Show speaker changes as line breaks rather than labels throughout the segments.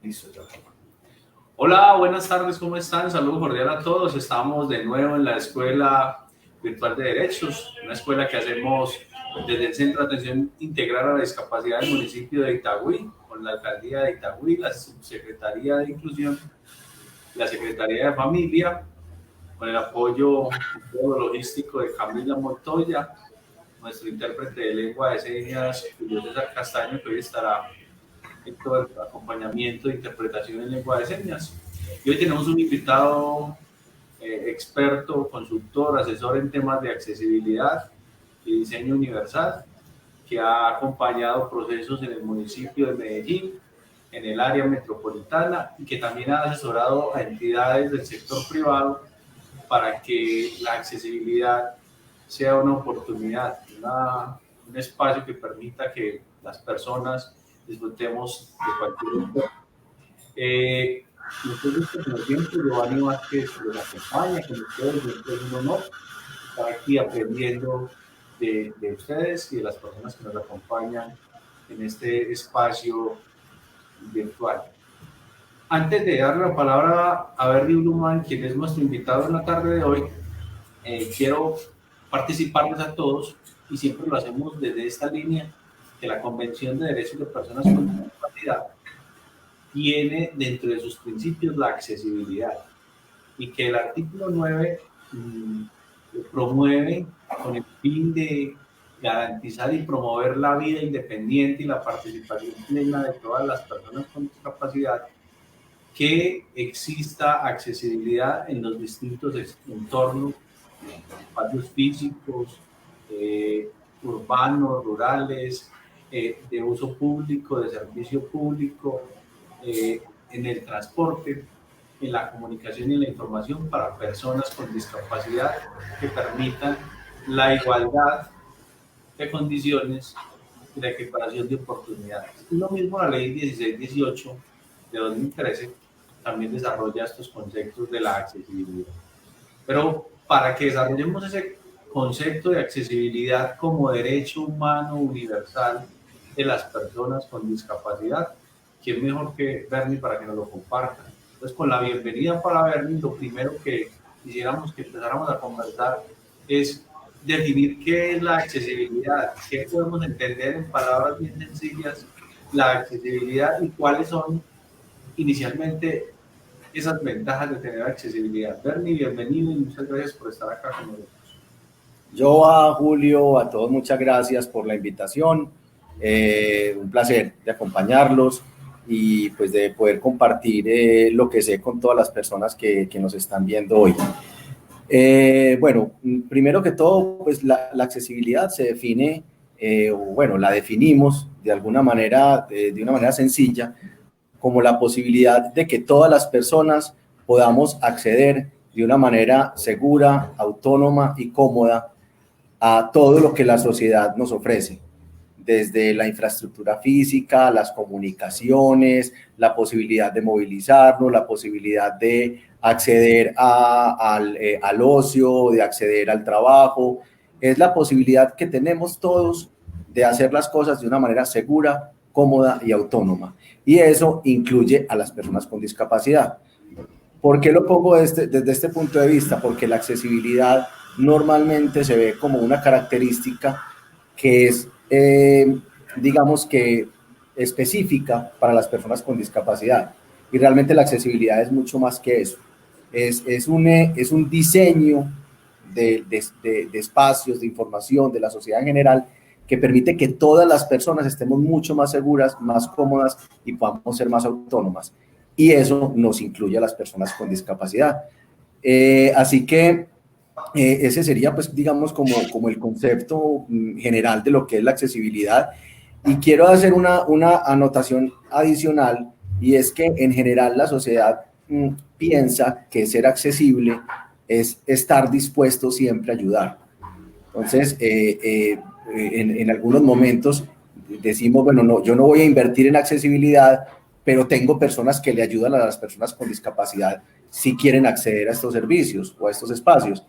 Listo, ya. Hola, buenas tardes, ¿cómo están? Saludos cordial a todos. Estamos de nuevo en la Escuela Virtual de Derechos, una escuela que hacemos desde el Centro de Atención Integral a la Discapacidad del municipio de Itagüí, con la Alcaldía de Itagüí, la Subsecretaría de Inclusión, la Secretaría de Familia, con el apoyo logístico de Camila Montoya, nuestro intérprete de lengua de señas, Julio César Castaño, que hoy estará en todo el acompañamiento de interpretación en lengua de señas. Y hoy tenemos un invitado experto, consultor, asesor en temas de accesibilidad y diseño universal, que ha acompañado procesos en el municipio de Medellín, en el área metropolitana, y que también ha asesorado a entidades del sector privado para que la accesibilidad sea una oportunidad, un espacio que permita que las personas disfrutemos de cualquier cosa. Entonces, como siempre, Giovanni Vázquez los acompaña con ustedes, siempre es un honor estar aquí aprendiendo de ustedes y de las personas que nos acompañan en este espacio virtual. Antes de darle la palabra a Bernie Bluman, quien es nuestro invitado en la tarde de hoy, quiero participarles a todos, y siempre lo hacemos desde esta línea, que la Convención de Derechos de Personas con Discapacidad tiene dentro de sus principios la accesibilidad, y que el artículo 9 promueve con el fin de garantizar y promover la vida independiente y la participación plena de todas las personas con discapacidad, que exista accesibilidad en los distintos entornos, espacios físicos, urbanos, rurales, de uso público, de servicio público, en el transporte, en la comunicación y la información para personas con discapacidad, que permitan la igualdad de condiciones y la equiparación de oportunidades. Y lo mismo la ley 1618 de 2013 también desarrolla estos conceptos de la accesibilidad. Pero para que desarrollemos ese concepto de accesibilidad como derecho humano universal de las personas con discapacidad, ¿quién mejor que Bernie para que nos lo comparta? Entonces, con la bienvenida para Bernie, lo primero que quisiéramos que empezáramos a conversar es definir qué es la accesibilidad, qué podemos entender en palabras bien sencillas la accesibilidad y cuáles son inicialmente esas ventajas de tener accesibilidad. Bernie, bienvenido y muchas gracias por estar acá con nosotros.
Yo a Julio, a todos, muchas gracias por la invitación. Un placer de acompañarlos y pues de poder compartir lo que sé con todas las personas que nos están viendo hoy. Bueno, primero que todo, pues la accesibilidad se define, la definimos de alguna manera, de una manera sencilla, como la posibilidad de que todas las personas podamos acceder de una manera segura, autónoma y cómoda a todo lo que la sociedad nos ofrece, desde la infraestructura física, las comunicaciones, la posibilidad de movilizarnos, la posibilidad de acceder al ocio, de acceder al trabajo. Es la posibilidad que tenemos todos de hacer las cosas de una manera segura, cómoda y autónoma. Y eso incluye a las personas con discapacidad. ¿Por qué lo pongo desde este punto de vista? Porque la accesibilidad normalmente se ve como una característica que es, digamos que, específica para las personas con discapacidad. Y realmente la accesibilidad es mucho más que eso. Es un diseño de espacios, de información, de la sociedad en general, que permite que todas las personas estemos mucho más seguras, más cómodas y podamos ser más autónomas. Y eso nos incluye a las personas con discapacidad. Así que ese sería, pues, digamos, como el concepto general de lo que es la accesibilidad. Y quiero hacer una anotación adicional, y es que en general la sociedad piensa que ser accesible es estar dispuesto siempre a ayudar. Entonces, en algunos momentos decimos, bueno, no, yo no voy a invertir en accesibilidad, pero tengo personas que le ayudan a las personas con discapacidad si quieren acceder a estos servicios o a estos espacios.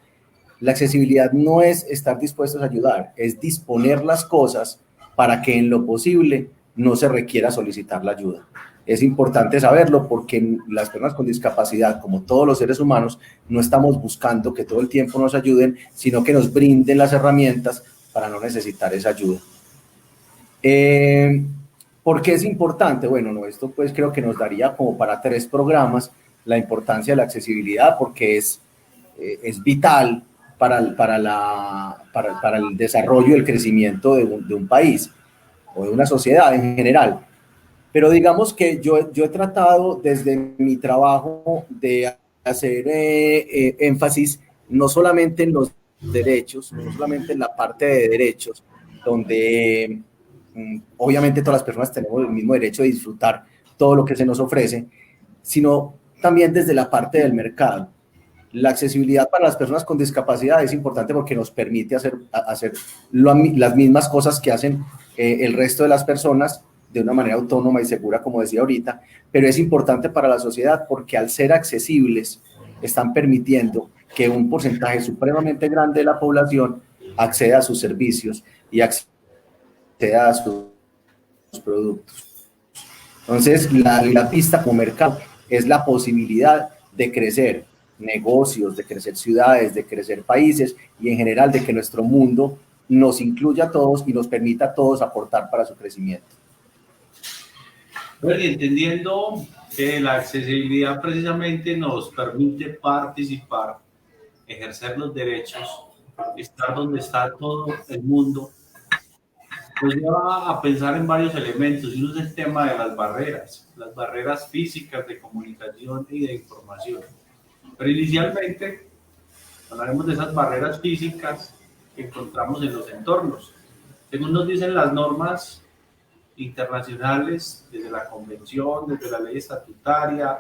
La accesibilidad no es estar dispuestos a ayudar, es disponer las cosas para que en lo posible no se requiera solicitar la ayuda. Es importante saberlo porque las personas con discapacidad, como todos los seres humanos, no estamos buscando que todo el tiempo nos ayuden, sino que nos brinden las herramientas para no necesitar esa ayuda. ¿Por qué es importante? Bueno, no, esto pues creo que nos daría como para 3 programas la importancia de la accesibilidad, porque es vital para el desarrollo y el crecimiento de un país o de una sociedad en general. Pero digamos que yo he tratado desde mi trabajo de hacer énfasis no solamente en los derechos, no solamente en la parte de derechos, donde obviamente todas las personas tenemos el mismo derecho de disfrutar todo lo que se nos ofrece, sino también desde la parte del mercado. La accesibilidad para las personas con discapacidad es importante porque nos permite hacer las mismas cosas que hacen el resto de las personas de una manera autónoma y segura, como decía ahorita, pero es importante para la sociedad porque al ser accesibles están permitiendo que un porcentaje supremamente grande de la población acceda a sus servicios y acceda a sus productos. Entonces, la pista como mercado es la posibilidad de crecer negocios, de crecer ciudades, de crecer países y en general de que nuestro mundo nos incluya a todos y nos permita a todos aportar para su crecimiento.
Bueno, y entendiendo que la accesibilidad precisamente nos permite participar, ejercer los derechos, estar donde está todo el mundo, nos lleva a pensar en varios elementos, y uno es el tema de las barreras físicas de comunicación y de información. Pero inicialmente hablaremos de esas barreras físicas que encontramos en los entornos. Según nos dicen las normas internacionales, desde la convención, desde la ley estatutaria,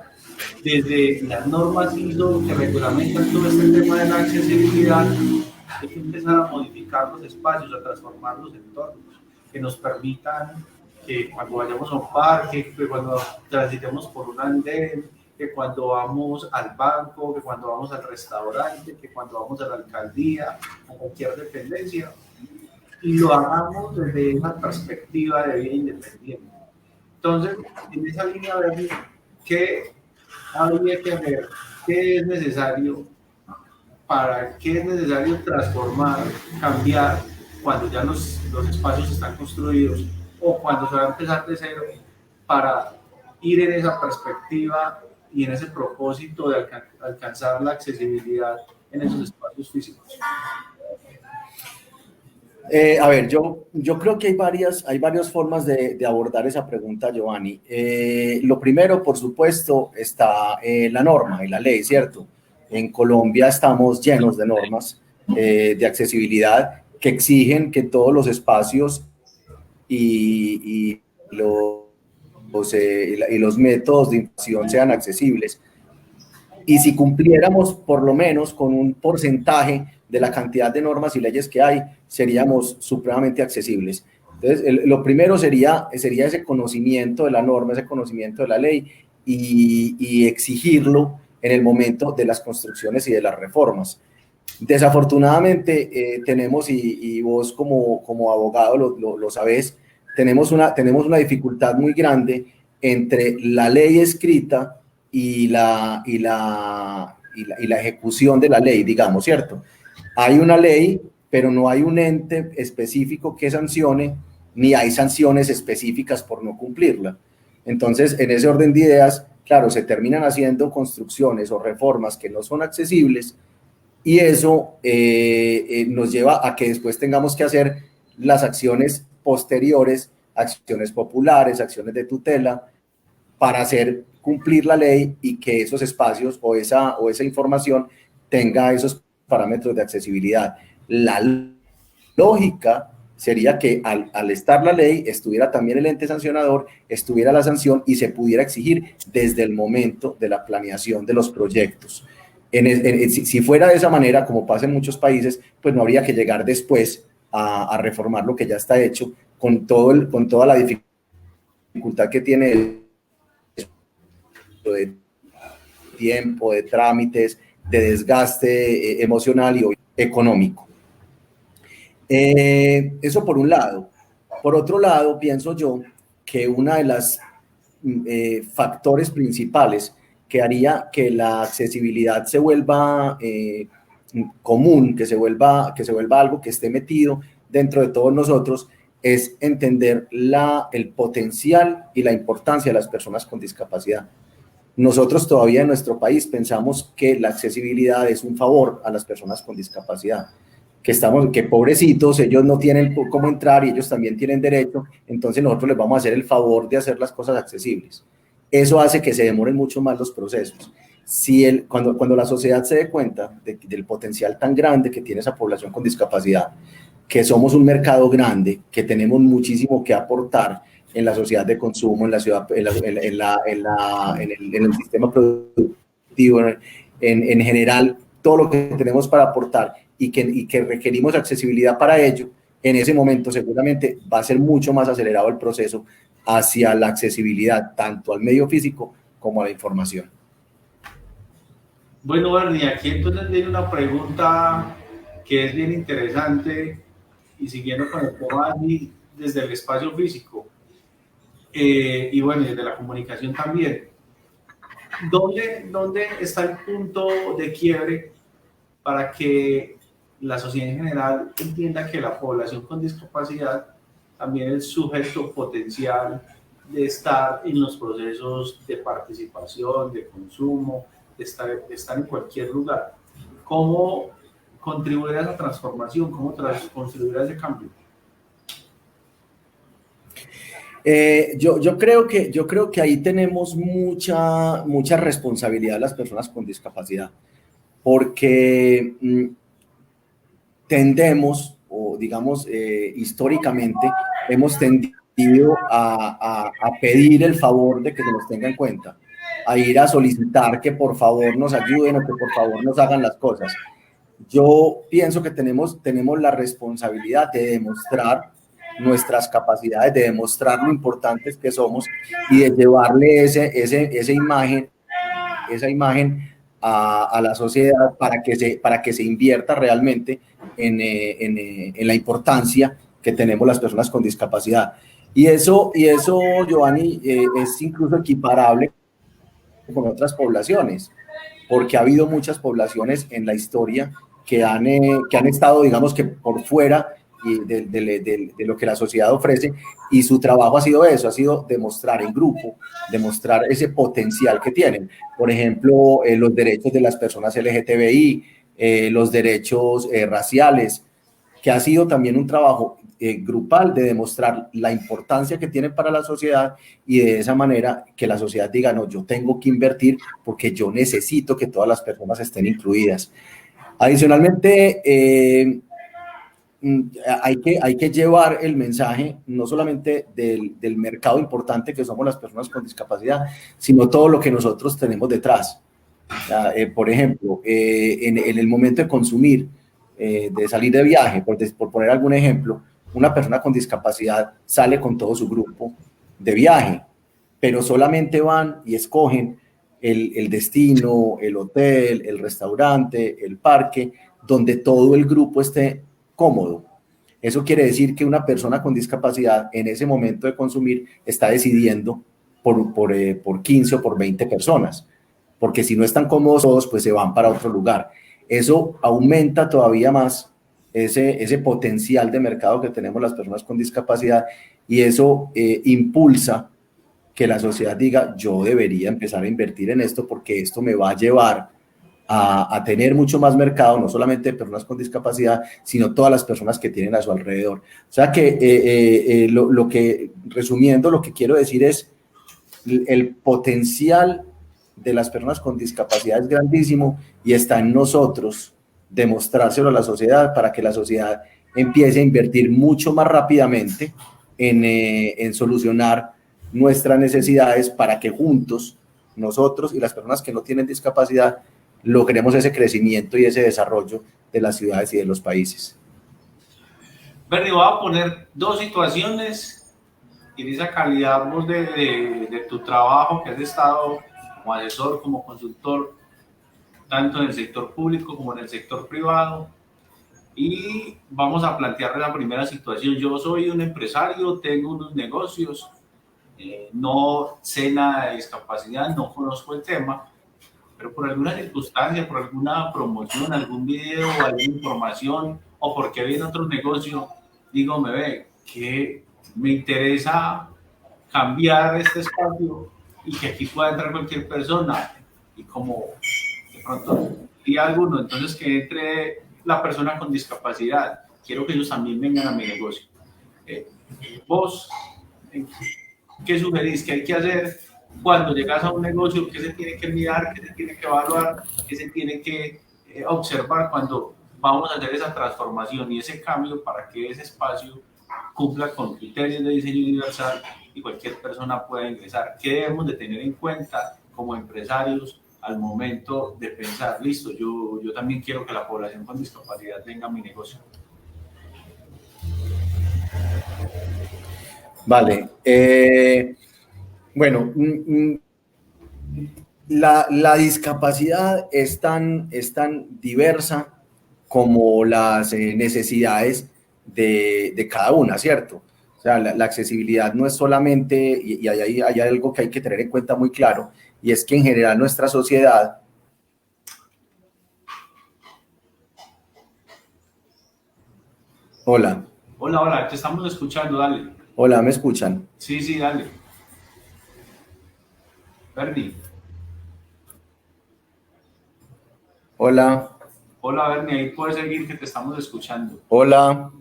desde las normas ISO que regulamentan todo este tema de la accesibilidad, hay que empezar a modificar los espacios, a transformar los entornos, que nos permitan que cuando vayamos a un parque, que cuando transitemos por un andén, que cuando vamos al banco, que cuando vamos al restaurante, que cuando vamos a la alcaldía, a cualquier dependencia, y lo hagamos desde esa perspectiva de vida independiente. Entonces, en esa línea verde, ¿qué habría que ver? ¿Qué es necesario? ¿Para qué es necesario transformar, cambiar cuando ya los espacios están construidos o cuando se va a empezar de cero para ir en esa perspectiva y en ese propósito de alcanzar la accesibilidad en esos espacios físicos?
A ver, yo creo que hay varias formas de abordar esa pregunta, Giovanni. Lo primero, por supuesto, está la norma y la ley, ¿cierto? En Colombia estamos llenos de normas de accesibilidad que exigen que todos los espacios y los métodos de información sean accesibles. Y si cumpliéramos por lo menos con un porcentaje de la cantidad de normas y leyes que hay, seríamos supremamente accesibles. Entonces, lo primero sería ese conocimiento de la norma, ese conocimiento de la ley y exigirlo en el momento de las construcciones y de las reformas. Desafortunadamente, tenemos, y vos como abogado lo sabés, tenemos una dificultad muy grande entre la ley escrita y la ejecución de la ley, digamos, ¿cierto? Hay una ley, pero no hay un ente específico que sancione, ni hay sanciones específicas por no cumplirla. Entonces, en ese orden de ideas, claro, se terminan haciendo construcciones o reformas que no son accesibles y eso nos lleva a que después tengamos que hacer las acciones posteriores, acciones populares, acciones de tutela, para hacer cumplir la ley y que esos espacios o esa información tenga esos parámetros de accesibilidad. La lógica sería que al estar la ley, estuviera también el ente sancionador, estuviera la sanción y se pudiera exigir desde el momento de la planeación de los proyectos. Si fuera de esa manera, como pasa en muchos países, pues no habría que llegar después a reformar lo que ya está hecho con toda la dificultad que tiene de tiempo, de trámites, de desgaste emocional y económico. Eso por un lado. Por otro lado, pienso yo que una de las factores principales que haría que la accesibilidad se vuelva común, que se vuelva algo que esté metido dentro de todos nosotros, es entender el potencial y la importancia de las personas con discapacidad. Nosotros todavía en nuestro país pensamos que la accesibilidad es un favor a las personas con discapacidad, que pobrecitos, ellos no tienen cómo entrar y ellos también tienen derecho, entonces nosotros les vamos a hacer el favor de hacer las cosas accesibles. Eso hace que se demoren mucho más los procesos. Cuando la sociedad se dé cuenta del potencial tan grande que tiene esa población con discapacidad, que somos un mercado grande, que tenemos muchísimo que aportar en la sociedad de consumo, en la ciudad, en el sistema productivo, en general, todo lo que tenemos para aportar y que requerimos accesibilidad para ello, en ese momento seguramente va a ser mucho más acelerado el proceso hacia la accesibilidad, tanto al medio físico como a la información.
Bueno, Bernie, aquí entonces viene una pregunta que es bien interesante y siguiendo con el tema desde el espacio físico y bueno, desde la comunicación también. ¿Dónde está el punto de quiebre para que la sociedad en general entienda que la población con discapacidad también es sujeto potencial de estar en los procesos de participación, de consumo, de estar en cualquier lugar? ¿Cómo contribuir a esa transformación? ¿Cómo contribuir a ese cambio?
Yo creo que ahí tenemos mucha responsabilidad las personas con discapacidad, porque tendemos, o digamos, históricamente, hemos tendido a pedir el favor de que se nos tenga en cuenta, a ir a solicitar que por favor nos ayuden o que por favor nos hagan las cosas. Yo pienso que tenemos la responsabilidad de demostrar nuestras capacidades, de demostrar lo importantes que somos y de llevarle esa imagen a la sociedad para que se invierta realmente en la importancia que tenemos las personas con discapacidad. Y eso Giovanni, es incluso equiparable con otras poblaciones, porque ha habido muchas poblaciones en la historia que han estado, digamos, que por fuera de lo que la sociedad ofrece, y su trabajo ha sido eso, ha sido demostrar en grupo, demostrar ese potencial que tienen. Por ejemplo, los derechos de las personas LGTBI, los derechos raciales, que ha sido también un trabajo grupal de demostrar la importancia que tienen para la sociedad, y de esa manera que la sociedad diga, no, yo tengo que invertir porque yo necesito que todas las personas estén incluidas. Adicionalmente, hay que llevar el mensaje no solamente del mercado importante que somos las personas con discapacidad, sino todo lo que nosotros tenemos detrás. Por ejemplo, en el momento de consumir, de salir de viaje, por poner algún ejemplo, una persona con discapacidad sale con todo su grupo de viaje, pero solamente van y escogen el destino, el hotel, el restaurante, el parque, donde todo el grupo esté cómodo. Eso quiere decir que una persona con discapacidad en ese momento de consumir está decidiendo por 15 o por 20 personas, porque si no están cómodos todos, pues se van para otro lugar. Eso aumenta todavía más ese potencial de mercado que tenemos las personas con discapacidad, y eso impulsa que la sociedad diga, yo debería empezar a invertir en esto porque esto me va a llevar a tener mucho más mercado, no solamente de personas con discapacidad, sino todas las personas que tienen a su alrededor. O sea que, resumiendo, lo que quiero decir es, el potencial de las personas con discapacidad es grandísimo, y está en nosotros demostrárselo a la sociedad para que la sociedad empiece a invertir mucho más rápidamente en solucionar nuestras necesidades, para que juntos, nosotros y las personas que no tienen discapacidad, logremos ese crecimiento y ese desarrollo de las ciudades y de los países.
Bernie, voy a poner dos situaciones en esa calidad vos de tu trabajo, que has estado como asesor, como consultor, tanto en el sector público como en el sector privado. Y vamos a plantear la primera situación. Yo soy un empresario, tengo unos negocios no sé nada de discapacidad, no conozco el tema, pero por alguna circunstancia, por alguna promoción, algún video, alguna información, o porque viene otro negocio, digo, me ve, que me interesa cambiar este espacio y que aquí pueda entrar cualquier persona. Y como de pronto y alguno, entonces que entre la persona con discapacidad, quiero que ellos también vengan a mi negocio. Vos, ¿qué sugerís? ¿Qué hay que hacer cuando llegas a un negocio? ¿Qué se tiene que mirar? ¿Qué se tiene que evaluar? ¿Qué se tiene que observar cuando vamos a hacer esa transformación y ese cambio para que ese espacio cumpla con criterios de diseño universal y cualquier persona pueda ingresar? ¿Qué debemos de tener en cuenta como empresarios al momento de pensar, listo, yo también quiero que la población con discapacidad venga a mi negocio?
Vale. Bueno, la discapacidad es tan diversa como las necesidades de cada una, ¿cierto? O sea, la accesibilidad no es solamente, y hay algo que hay que tener en cuenta muy claro, y es que en general nuestra sociedad... Hola.
Hola, hola, te estamos escuchando, dale.
Hola, ¿me escuchan?
Sí, sí, dale. Bernie.
Hola.
Hola, Bernie, ahí puedes seguir que te estamos escuchando.
Hola.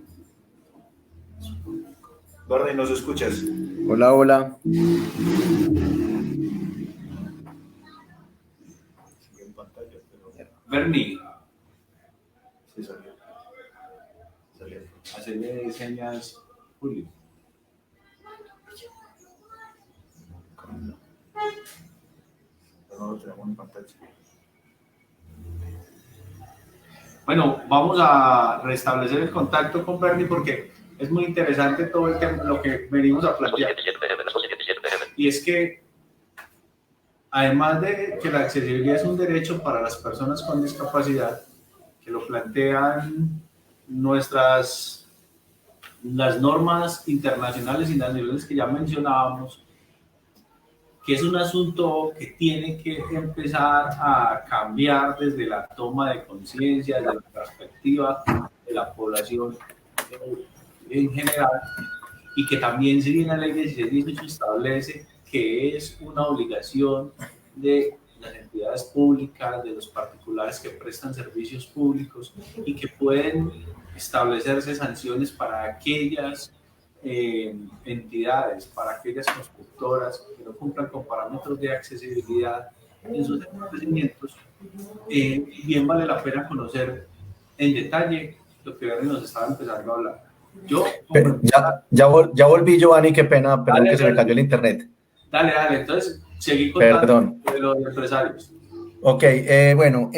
Bernie, ¿nos escuchas?
Hola, hola.
Sigue en pantalla, pero...
Bernie.
Sí, salió. Salió.
Hacerle señas, Julio.
No lo tenemos en pantalla.
Bueno, vamos a restablecer el contacto con Bernie porque es muy interesante todo el tema, lo que venimos a plantear. Y es que, además de que la accesibilidad es un derecho para las personas con discapacidad, que lo plantean las normas internacionales y nacionales que ya mencionábamos, que es un asunto que tiene que empezar a cambiar desde la toma de conciencia, desde la perspectiva de la población en general, y que también, si bien la ley 1618 establece que es una obligación de las entidades públicas, de los particulares que prestan servicios públicos y que pueden establecerse sanciones para aquellas entidades, para aquellas constructoras que no cumplan con parámetros de accesibilidad en sus establecimientos, bien vale la pena conocer en detalle lo que Bernie nos estaba empezando a hablar. Yo,
pero ya volví, Giovanni, qué pena, perdón, que se me cayó el internet.
Dale, entonces seguí contando.
Perdón.
De los empresarios.
Ok, bueno,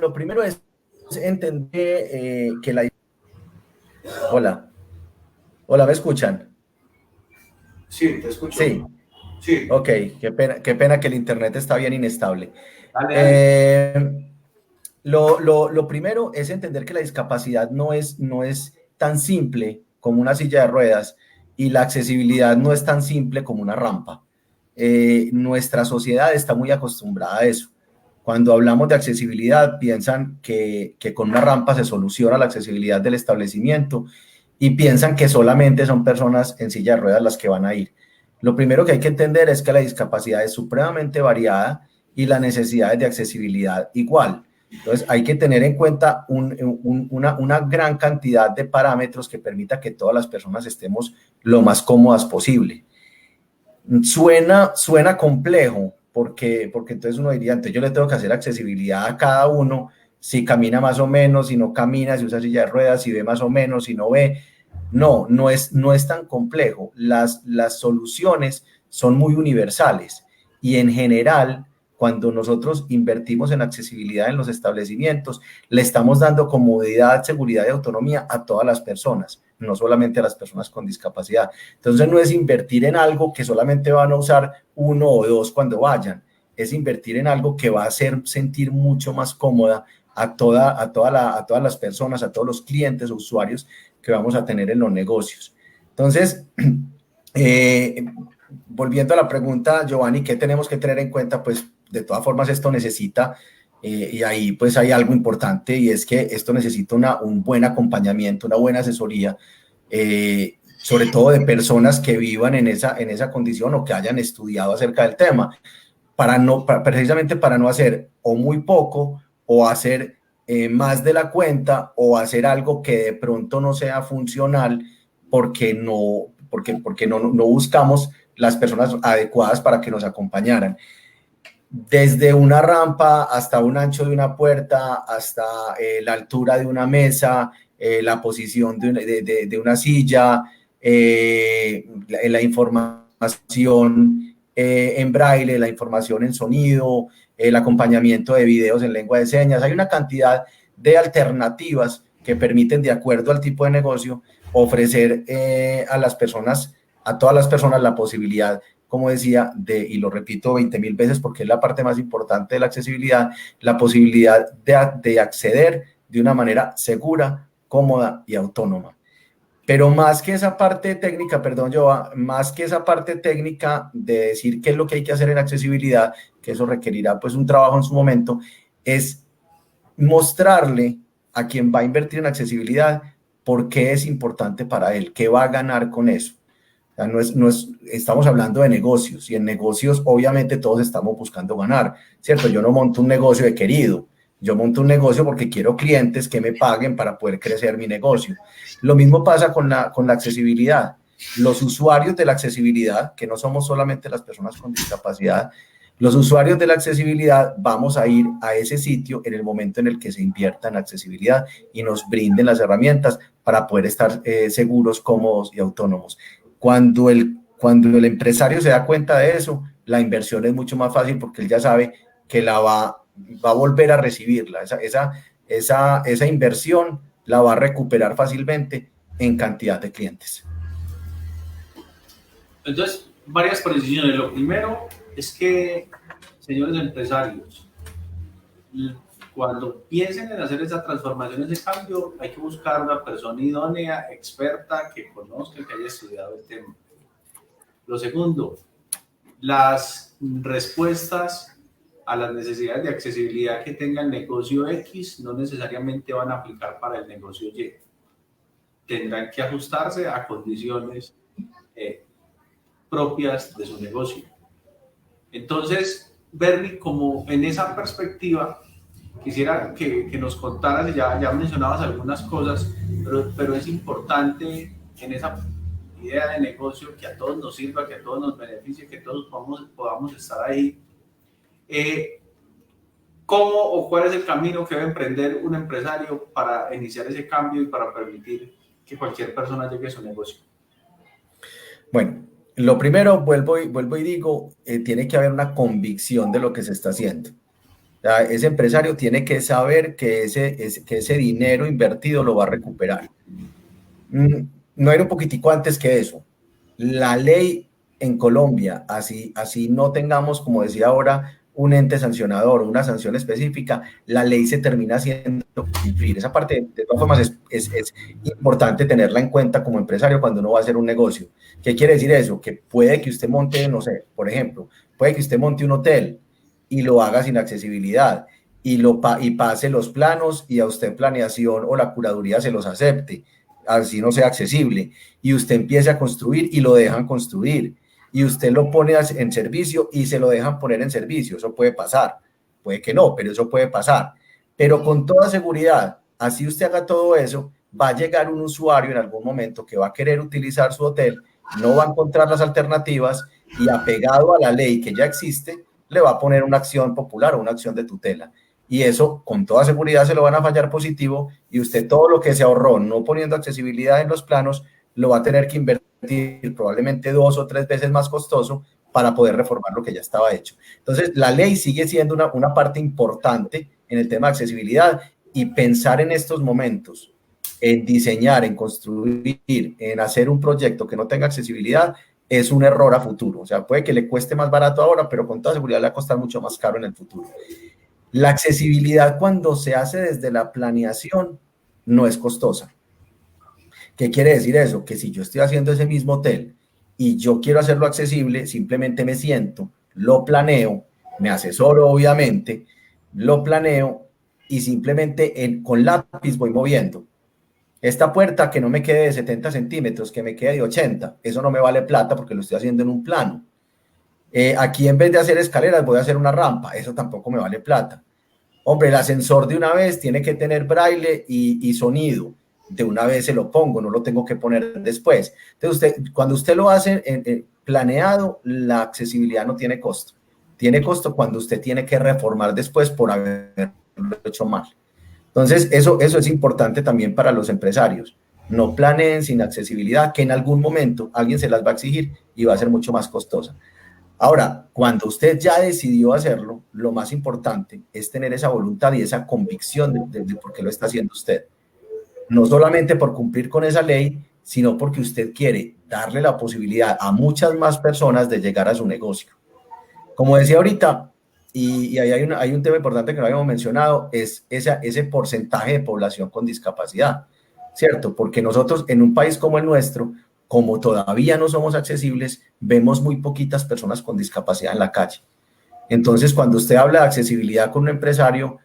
lo primero es entender que la... Hola, ¿me escuchan?
Sí, te escucho.
Sí.
Sí.
Ok, qué pena que el internet está bien inestable.
Dale.
Lo primero es entender que la discapacidad no es tan simple como una silla de ruedas y la accesibilidad no es tan simple como una rampa. Nuestra sociedad está muy acostumbrada a eso. Cuando hablamos de accesibilidad, piensan que con una rampa se soluciona la accesibilidad del establecimiento y piensan que solamente son personas en silla de ruedas las que van a ir. Lo primero que hay que entender es que la discapacidad es supremamente variada y las necesidades de accesibilidad igual. Entonces, hay que tener en cuenta una gran cantidad de parámetros que permita que todas las personas estemos lo más cómodas posible. Suena complejo, porque entonces uno diría, entonces yo le tengo que hacer accesibilidad a cada uno, si camina más o menos, si no camina, si usa silla de ruedas, si ve más o menos, si no ve. No es tan complejo. Las soluciones son muy universales y en general, cuando nosotros invertimos en accesibilidad en los establecimientos, le estamos dando comodidad, seguridad y autonomía a todas las personas, no solamente a las personas con discapacidad. Entonces no es invertir en algo que solamente van a usar uno o dos cuando vayan, es invertir en algo que va a hacer sentir mucho más cómoda a todas las personas, a todos los clientes o usuarios que vamos a tener en los negocios. Entonces, volviendo a la pregunta, Giovanni, ¿qué tenemos que tener en cuenta? Pues de todas formas esto necesita, y ahí pues hay algo importante, y es que esto necesita un buen acompañamiento, una buena asesoría, sobre todo de personas que vivan en esa condición o que hayan estudiado acerca del tema, precisamente para no hacer o muy poco o hacer más de la cuenta o hacer algo que de pronto no sea funcional porque no buscamos las personas adecuadas para que nos acompañaran. Desde una rampa hasta un ancho de una puerta, hasta la altura de una mesa, la posición de una silla, la información en braille, la información en sonido, el acompañamiento de videos en lengua de señas. Hay una cantidad de alternativas que permiten, de acuerdo al tipo de negocio, ofrecer a todas las personas la posibilidad, como decía, y lo repito 20,000 veces porque es la parte más importante de la accesibilidad, la posibilidad de acceder de una manera segura, cómoda y autónoma. Pero más que esa parte técnica, más que esa parte técnica de decir qué es lo que hay que hacer en accesibilidad, que eso requerirá pues un trabajo en su momento, es mostrarle a quien va a invertir en accesibilidad por qué es importante para él, qué va a ganar con eso. O sea, estamos hablando de negocios, y en negocios obviamente todos estamos buscando ganar, ¿cierto? Yo no monto un negocio de querido, yo monto un negocio porque quiero clientes que me paguen para poder crecer mi negocio. Lo mismo pasa con la accesibilidad. Los usuarios de la accesibilidad, que no somos solamente las personas con discapacidad, los usuarios de la accesibilidad vamos a ir a ese sitio en el momento en el que se invierta en accesibilidad y nos brinden las herramientas para poder estar seguros, cómodos y autónomos. Cuando el empresario se da cuenta de eso, la inversión es mucho más fácil porque él ya sabe que va a volver a recibirla. Esa inversión la va a recuperar fácilmente en cantidad de clientes.
Entonces, varias precisiones. Lo primero es que, señores empresarios, cuando piensen en hacer esa transformación, ese cambio, hay que buscar una persona idónea, experta, que conozca, que haya estudiado el tema. Lo segundo, las respuestas a las necesidades de accesibilidad que tenga el negocio X no necesariamente van a aplicar para el negocio Y. Tendrán que ajustarse a condiciones propias de su negocio. Entonces, Bernie, como en esa perspectiva, quisiera que nos contaras, ya mencionabas algunas cosas, pero es importante en esa idea de negocio que a todos nos sirva, que a todos nos beneficie, que todos podamos estar ahí. ¿Cómo o cuál es el camino que debe emprender un empresario para iniciar ese cambio y para permitir que cualquier persona llegue a su negocio?
Bueno, lo primero, vuelvo y digo, tiene que haber una convicción de lo que se está haciendo. O sea, ese empresario tiene que saber que ese dinero invertido lo va a recuperar. No era un poquitico antes que eso. La ley en Colombia, así no tengamos, como decía ahora, un ente sancionador o una sanción específica, la ley se termina haciendo cumplir. Esa parte, de todas formas, es importante tenerla en cuenta como empresario cuando uno va a hacer un negocio. ¿Qué quiere decir eso? Que puede que usted monte, no sé, por ejemplo, puede que usted monte un hotel y lo haga sin accesibilidad y pase los planos y a usted planeación o la curaduría se los acepte, así no sea accesible, y usted empiece a construir y lo dejan construir, y usted lo pone en servicio y se lo dejan poner en servicio. Eso puede pasar, puede que no, pero eso puede pasar. Pero con toda seguridad, así usted haga todo eso, va a llegar un usuario en algún momento que va a querer utilizar su hotel, no va a encontrar las alternativas y, apegado a la ley que ya existe, le va a poner una acción popular o una acción de tutela. Y eso, con toda seguridad, se lo van a fallar positivo, y usted todo lo que se ahorró no poniendo accesibilidad en los planos lo va a tener que invertir probablemente 2 o 3 veces más costoso para poder reformar lo que ya estaba hecho. Entonces, la ley sigue siendo una parte importante en el tema de accesibilidad, y pensar en estos momentos en diseñar, en construir, en hacer un proyecto que no tenga accesibilidad es un error a futuro. O sea, puede que le cueste más barato ahora, pero con toda seguridad le va a costar mucho más caro en el futuro. La accesibilidad cuando se hace desde la planeación no es costosa. ¿Qué quiere decir eso? Que si yo estoy haciendo ese mismo hotel y yo quiero hacerlo accesible, simplemente me siento, lo planeo, me asesoro obviamente, lo planeo y simplemente con lápiz voy moviendo. Esta puerta que no me quede de 70 centímetros, que me quede de 80, eso no me vale plata porque lo estoy haciendo en un plano. Aquí en vez de hacer escaleras voy a hacer una rampa, eso tampoco me vale plata. Hombre, el ascensor de una vez tiene que tener braille y sonido. De una vez se lo pongo, no lo tengo que poner después. Entonces, cuando usted lo hace planeado, la accesibilidad no tiene costo. Tiene costo cuando usted tiene que reformar después por haberlo hecho mal. Entonces, eso es importante también para los empresarios. No planeen sin accesibilidad, que en algún momento alguien se las va a exigir y va a ser mucho más costosa. Ahora, cuando usted ya decidió hacerlo, lo más importante es tener esa voluntad y esa convicción de por qué lo está haciendo usted. No solamente por cumplir con esa ley, sino porque usted quiere darle la posibilidad a muchas más personas de llegar a su negocio. Como decía ahorita, y ahí hay un tema importante que no habíamos mencionado, es ese porcentaje de población con discapacidad, ¿cierto? Porque nosotros en un país como el nuestro, como todavía no somos accesibles, vemos muy poquitas personas con discapacidad en la calle. Entonces, cuando usted habla de accesibilidad con un empresario,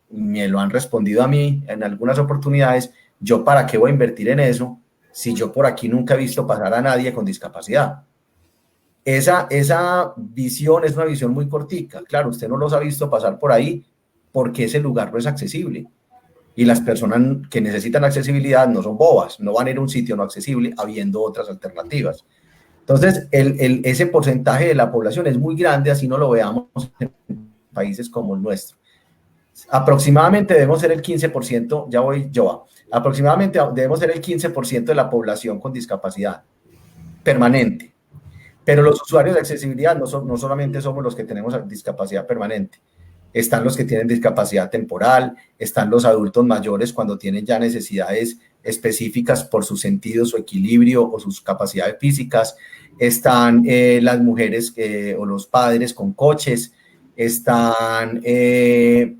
me lo han respondido a mí en algunas oportunidades, ¿yo para qué voy a invertir en eso si yo por aquí nunca he visto pasar a nadie con discapacidad? Esa visión es una visión muy cortica. Claro, usted no los ha visto pasar por ahí porque ese lugar no es accesible. Y las personas que necesitan accesibilidad no son bobas, no van a ir a un sitio no accesible habiendo otras alternativas. Entonces, ese porcentaje de la población es muy grande, así no lo veamos en países como el nuestro. Aproximadamente debemos ser el 15%, ya voy yo, aproximadamente debemos ser el 15% de la población con discapacidad permanente. Pero los usuarios de accesibilidad no solamente somos los que tenemos discapacidad permanente. Están los que tienen discapacidad temporal, están los adultos mayores cuando tienen ya necesidades específicas por sus sentidos, su equilibrio o sus capacidades físicas, están las mujeres o los padres con coches, están, y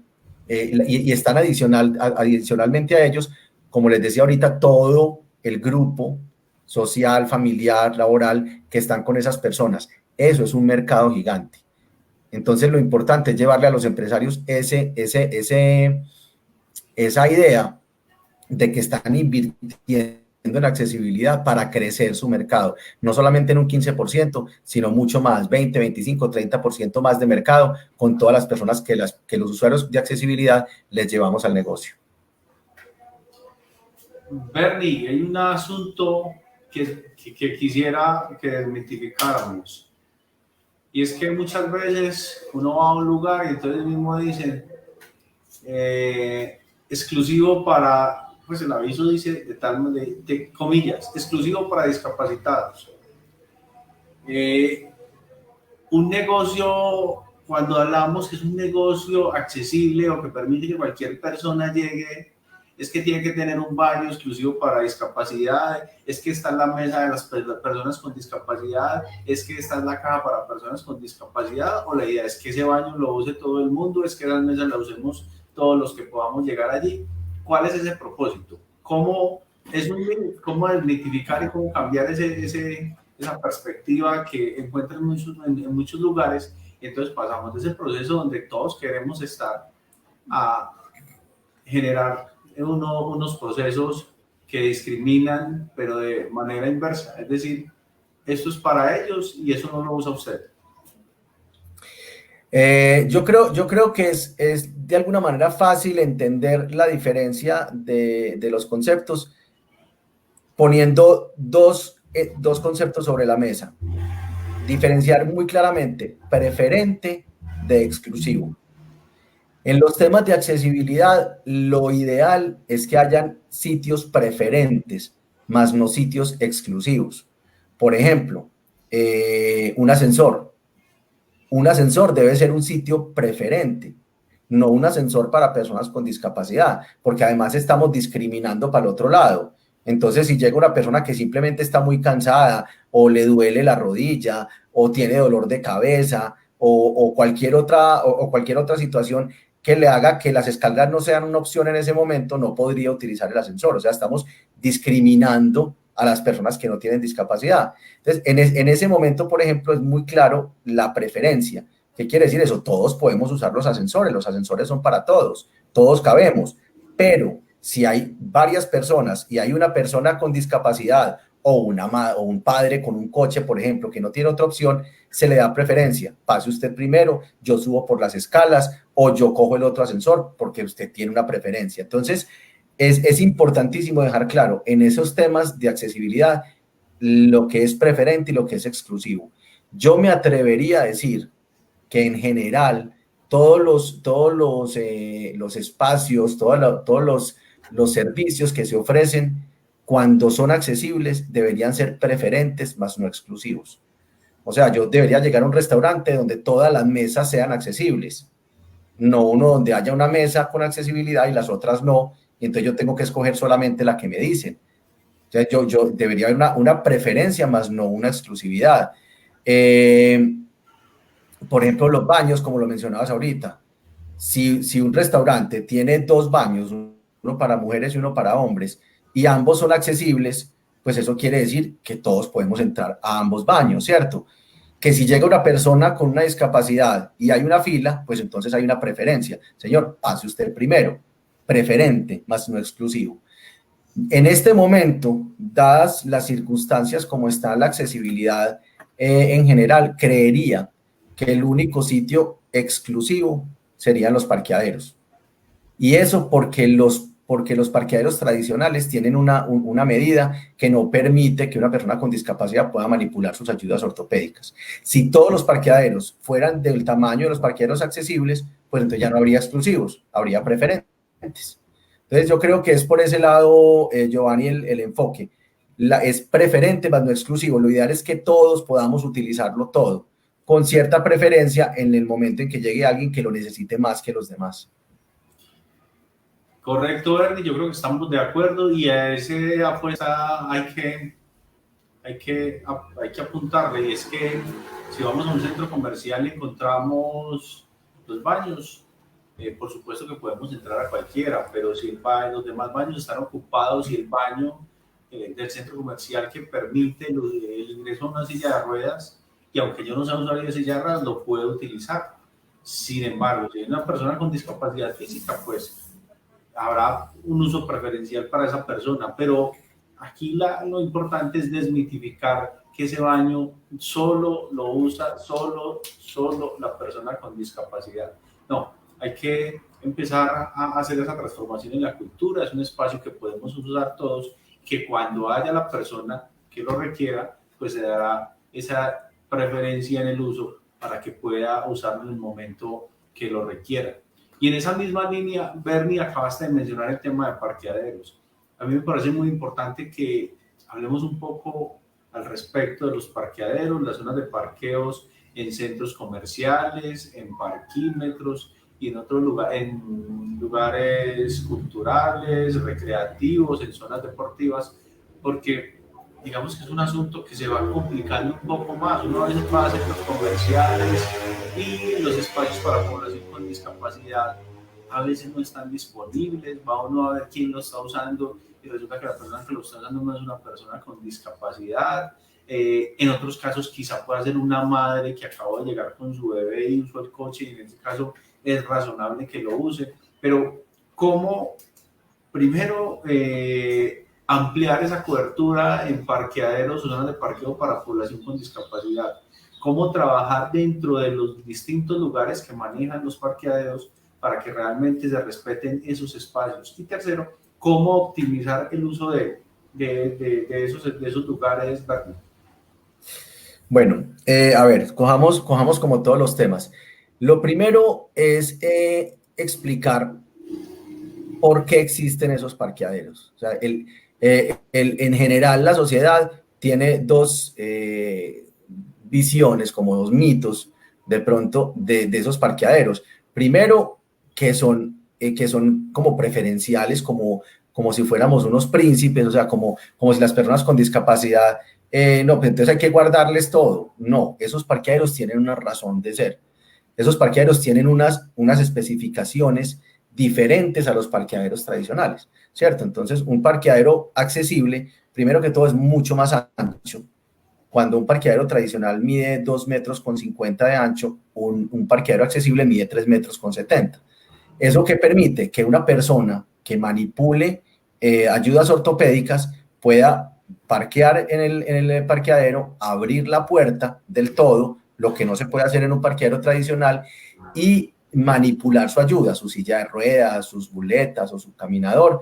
están adicionalmente a ellos, como les decía ahorita, todo el grupo social, familiar, laboral, que están con esas personas. Eso es un mercado gigante. Entonces, lo importante es llevarle a los empresarios esa idea de que están invirtiendo en accesibilidad para crecer su mercado. No solamente en un 15%, sino mucho más, 20, 25, 30% más de mercado con todas las personas que los usuarios de accesibilidad les llevamos al negocio.
Bernie, hay un asunto que quisiera que desmitificáramos. Y es que muchas veces uno va a un lugar y entonces mismo dicen exclusivo para, pues el aviso dice de comillas, exclusivo para discapacitados. Un negocio, cuando hablamos que es un negocio accesible o que permite que cualquier persona llegue, es que tiene que tener un baño exclusivo para discapacidad, es que está en la mesa de las personas con discapacidad, es que está en la caja para personas con discapacidad, o la idea es que ese baño lo use todo el mundo, es que las mesas las usemos todos los que podamos llegar allí. ¿Cuál es ese propósito? ¿Cómo desmitificar y cómo cambiar esa perspectiva que encuentran en muchos lugares? Entonces pasamos de ese proceso donde todos queremos estar a generar unos procesos que discriminan, pero de manera inversa. Es decir, esto es para ellos y eso no lo usa usted.
Yo creo que es de alguna manera fácil entender la diferencia de los conceptos poniendo dos conceptos sobre la mesa. Diferenciar muy claramente preferente de exclusivo. En los temas de accesibilidad, lo ideal es que hayan sitios preferentes, más no sitios exclusivos. Por ejemplo, un ascensor. Un ascensor debe ser un sitio preferente, no un ascensor para personas con discapacidad, porque además estamos discriminando para el otro lado. Entonces, si llega una persona que simplemente está muy cansada o le duele la rodilla o tiene dolor de cabeza o cualquier otra situación que le haga que las escaleras no sean una opción en ese momento, no podría utilizar el ascensor. O sea, estamos discriminando a las personas que no tienen discapacidad. Entonces, en ese momento, por ejemplo, es muy claro la preferencia. ¿Qué quiere decir eso? Todos podemos usar los ascensores son para todos cabemos, pero si hay varias personas y hay una persona con discapacidad o un padre con un coche, por ejemplo, que no tiene otra opción, se le da preferencia. Pase usted primero, yo subo por las escalas o yo cojo el otro ascensor porque usted tiene una preferencia. Entonces, es importantísimo dejar claro en esos temas de accesibilidad lo que es preferente y lo que es exclusivo. Yo me atrevería a decir que en general todos los espacios, todos los servicios que se ofrecen cuando son accesibles deberían ser preferentes más no exclusivos. O sea, yo debería llegar a un restaurante donde todas las mesas sean accesibles, no uno donde haya una mesa con accesibilidad y las otras no, y entonces yo tengo que escoger solamente la que me dicen. Entonces yo debería haber una preferencia más no una exclusividad. Por ejemplo, los baños, como lo mencionabas ahorita. Si un restaurante tiene 2 baños, uno para mujeres y uno para hombres, y ambos son accesibles, pues eso quiere decir que todos podemos entrar a ambos baños, ¿cierto? Que si llega una persona con una discapacidad y hay una fila, pues entonces hay una preferencia. Señor, pase usted primero. Preferente, más no exclusivo. En este momento, dadas las circunstancias como está la accesibilidad en general, creería que el único sitio exclusivo serían los parqueaderos. Y eso porque los parqueaderos tradicionales tienen una medida que no permite que una persona con discapacidad pueda manipular sus ayudas ortopédicas. Si todos los parqueaderos fueran del tamaño de los parqueaderos accesibles, pues entonces ya no habría exclusivos, habría preferentes. Entonces yo creo que es por ese lado, Giovanni, el enfoque. Es preferente más no exclusivo. Lo ideal es que todos podamos utilizarlo todo, con cierta preferencia en el momento en que llegue alguien que lo necesite más que los demás.
Correcto, Ernie, yo creo que estamos de acuerdo y a esa apuesta hay que apuntarle. Y es que si vamos a un centro comercial y encontramos los baños, por supuesto que podemos entrar a cualquiera, pero si los demás baños están ocupados y el baño del centro comercial que permite el ingreso a una silla de ruedas, y aunque yo no sea usuario de silla de ruedas, lo puedo utilizar. Sin embargo, si hay una persona con discapacidad física, pues habrá un uso preferencial para esa persona, pero aquí lo importante es desmitificar que ese baño solo lo usa solo la persona con discapacidad. No, hay que empezar a hacer esa transformación en la cultura. Es un espacio que podemos usar todos, que cuando haya la persona que lo requiera, pues se dará esa preferencia en el uso para que pueda usarlo en el momento que lo requiera. Y en esa misma línea, Bernie, acabaste de mencionar el tema de parqueaderos. A mí me parece muy importante que hablemos un poco al respecto de los parqueaderos, las zonas de parqueos en centros comerciales, en parquímetros y en otros lugares, en lugares culturales, recreativos, en zonas deportivas, porque digamos que es un asunto que se va complicando un poco más. Uno a veces va a centros comerciales y los espacios para población con discapacidad a veces no están disponibles, va uno a ver quién lo está usando y resulta que la persona que lo está usando no es una persona con discapacidad. En otros casos quizá pueda ser una madre que acaba de llegar con su bebé y usó el coche, y en ese caso es razonable que lo use, pero ¿cómo primero ampliar esa cobertura en parqueaderos o zonas de parqueo para población con discapacidad? ¿Cómo trabajar dentro de los distintos lugares que manejan los parqueaderos para que realmente se respeten esos espacios? Y tercero, ¿cómo optimizar el uso de esos lugares verdes?
Bueno, a ver, cojamos como todos los temas. Lo primero es explicar por qué existen esos parqueaderos. O sea, en general la sociedad tiene dos visiones, como dos mitos de pronto de esos parqueaderos. Primero, que son como preferenciales, como como si fuéramos unos príncipes, o sea, como si las personas con discapacidad, no, pues entonces hay que guardarles todo. No, esos parqueaderos tienen una razón de ser. Esos parqueaderos tienen unas especificaciones diferentes a los parqueaderos tradicionales, ¿cierto? Entonces, un parqueadero accesible, primero que todo, es mucho más ancho. Cuando un parqueadero tradicional mide 2,50 metros de ancho, un parqueadero accesible mide 3,70 metros. ¿Eso qué permite? Que una persona que manipule ayudas ortopédicas pueda parquear en el parqueadero, abrir la puerta del todo, lo que no se puede hacer en un parqueadero tradicional, y manipular su ayuda, su silla de ruedas, sus buletas o su caminador,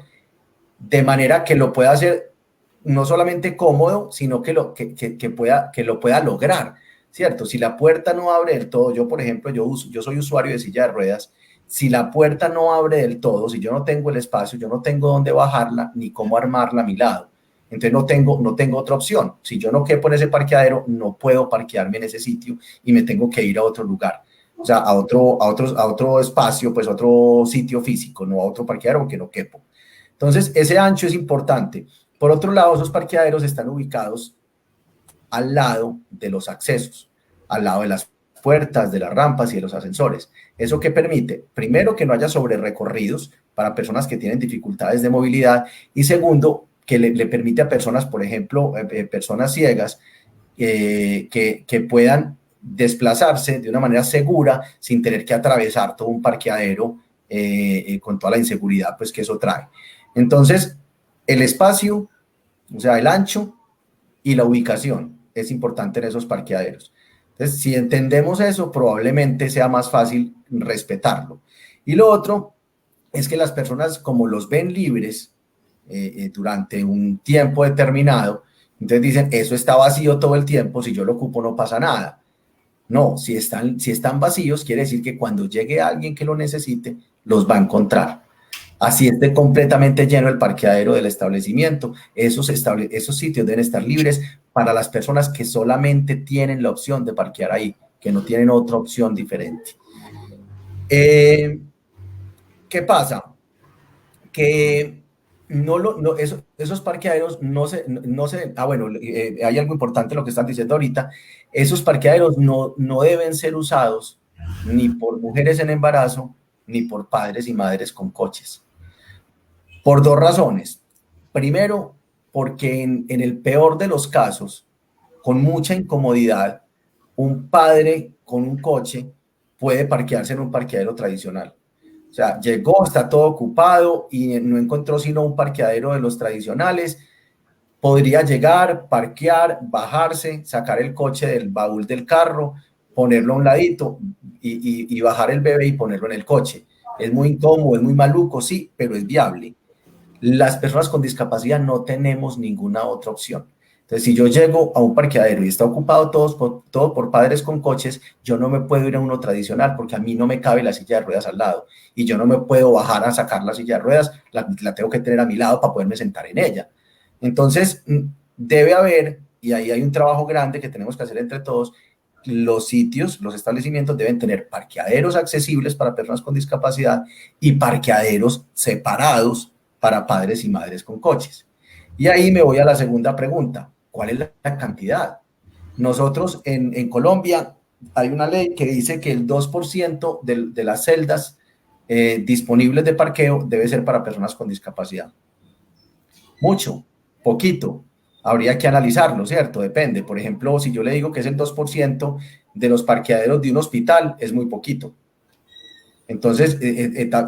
de manera que lo pueda hacer no solamente cómodo, sino que lo pueda lograr, ¿cierto? Si la puerta no abre del todo, yo por ejemplo, yo soy usuario de silla de ruedas, si la puerta no abre del todo, si yo no tengo el espacio, yo no tengo dónde bajarla ni cómo armarla a mi lado. Entonces no tengo otra opción. Si yo no quepo en ese parqueadero, no puedo parquearme en ese sitio y me tengo que ir a otro lugar. O sea, a otro espacio, pues otro sitio físico, no a otro parqueadero porque no quepo. Entonces, ese ancho es importante. Por otro lado, esos parqueaderos están ubicados al lado de los accesos, al lado de las puertas, de las rampas y de los ascensores. ¿Eso qué permite? Primero, que no haya sobrerecorridos para personas que tienen dificultades de movilidad, y segundo, que le permite a personas, por ejemplo, personas ciegas, que puedan desplazarse de una manera segura sin tener que atravesar todo un parqueadero con toda la inseguridad pues, que eso trae. Entonces, el espacio, o sea, el ancho y la ubicación es importante en esos parqueaderos. Entonces, si entendemos eso, probablemente sea más fácil respetarlo. Y lo otro es que las personas, como los ven libres durante un tiempo determinado, entonces dicen, eso está vacío todo el tiempo, si yo lo ocupo no pasa nada. No, si están vacíos, quiere decir que cuando llegue alguien que lo necesite, los va a encontrar. Así esté completamente lleno el parqueadero del establecimiento, esos sitios deben estar libres para las personas que solamente tienen la opción de parquear ahí, que no tienen otra opción diferente. ¿Qué pasa? Que esos parqueaderos hay algo importante en lo que están diciendo ahorita, esos parqueaderos no deben ser usados ni por mujeres en embarazo, ni por padres y madres con coches. Por dos razones. Primero, porque en el peor de los casos, con mucha incomodidad, un padre con un coche puede parquearse en un parqueadero tradicional. O sea, llegó, está todo ocupado y no encontró sino un parqueadero de los tradicionales. Podría llegar, parquear, bajarse, sacar el coche del baúl del carro, ponerlo a un ladito y bajar el bebé y ponerlo en el coche. Es muy incómodo, es muy maluco, sí, pero es viable. Las personas con discapacidad no tenemos ninguna otra opción. Entonces, si yo llego a un parqueadero y está ocupado todo por padres con coches, yo no me puedo ir a uno tradicional porque a mí no me cabe la silla de ruedas al lado y yo no me puedo bajar a sacar la silla de ruedas, la tengo que tener a mi lado para poderme sentar en ella. Entonces, debe haber, y ahí hay un trabajo grande que tenemos que hacer entre todos, los sitios, los establecimientos deben tener parqueaderos accesibles para personas con discapacidad y parqueaderos separados para padres y madres con coches. Y ahí me voy a la segunda pregunta. ¿Cuál es la cantidad? Nosotros en Colombia hay una ley que dice que el 2% de las celdas disponibles de parqueo debe ser para personas con discapacidad. Mucho, poquito. Habría que analizarlo, ¿cierto? Depende. Por ejemplo, si yo le digo que es el 2% de los parqueaderos de un hospital, es muy poquito. Entonces,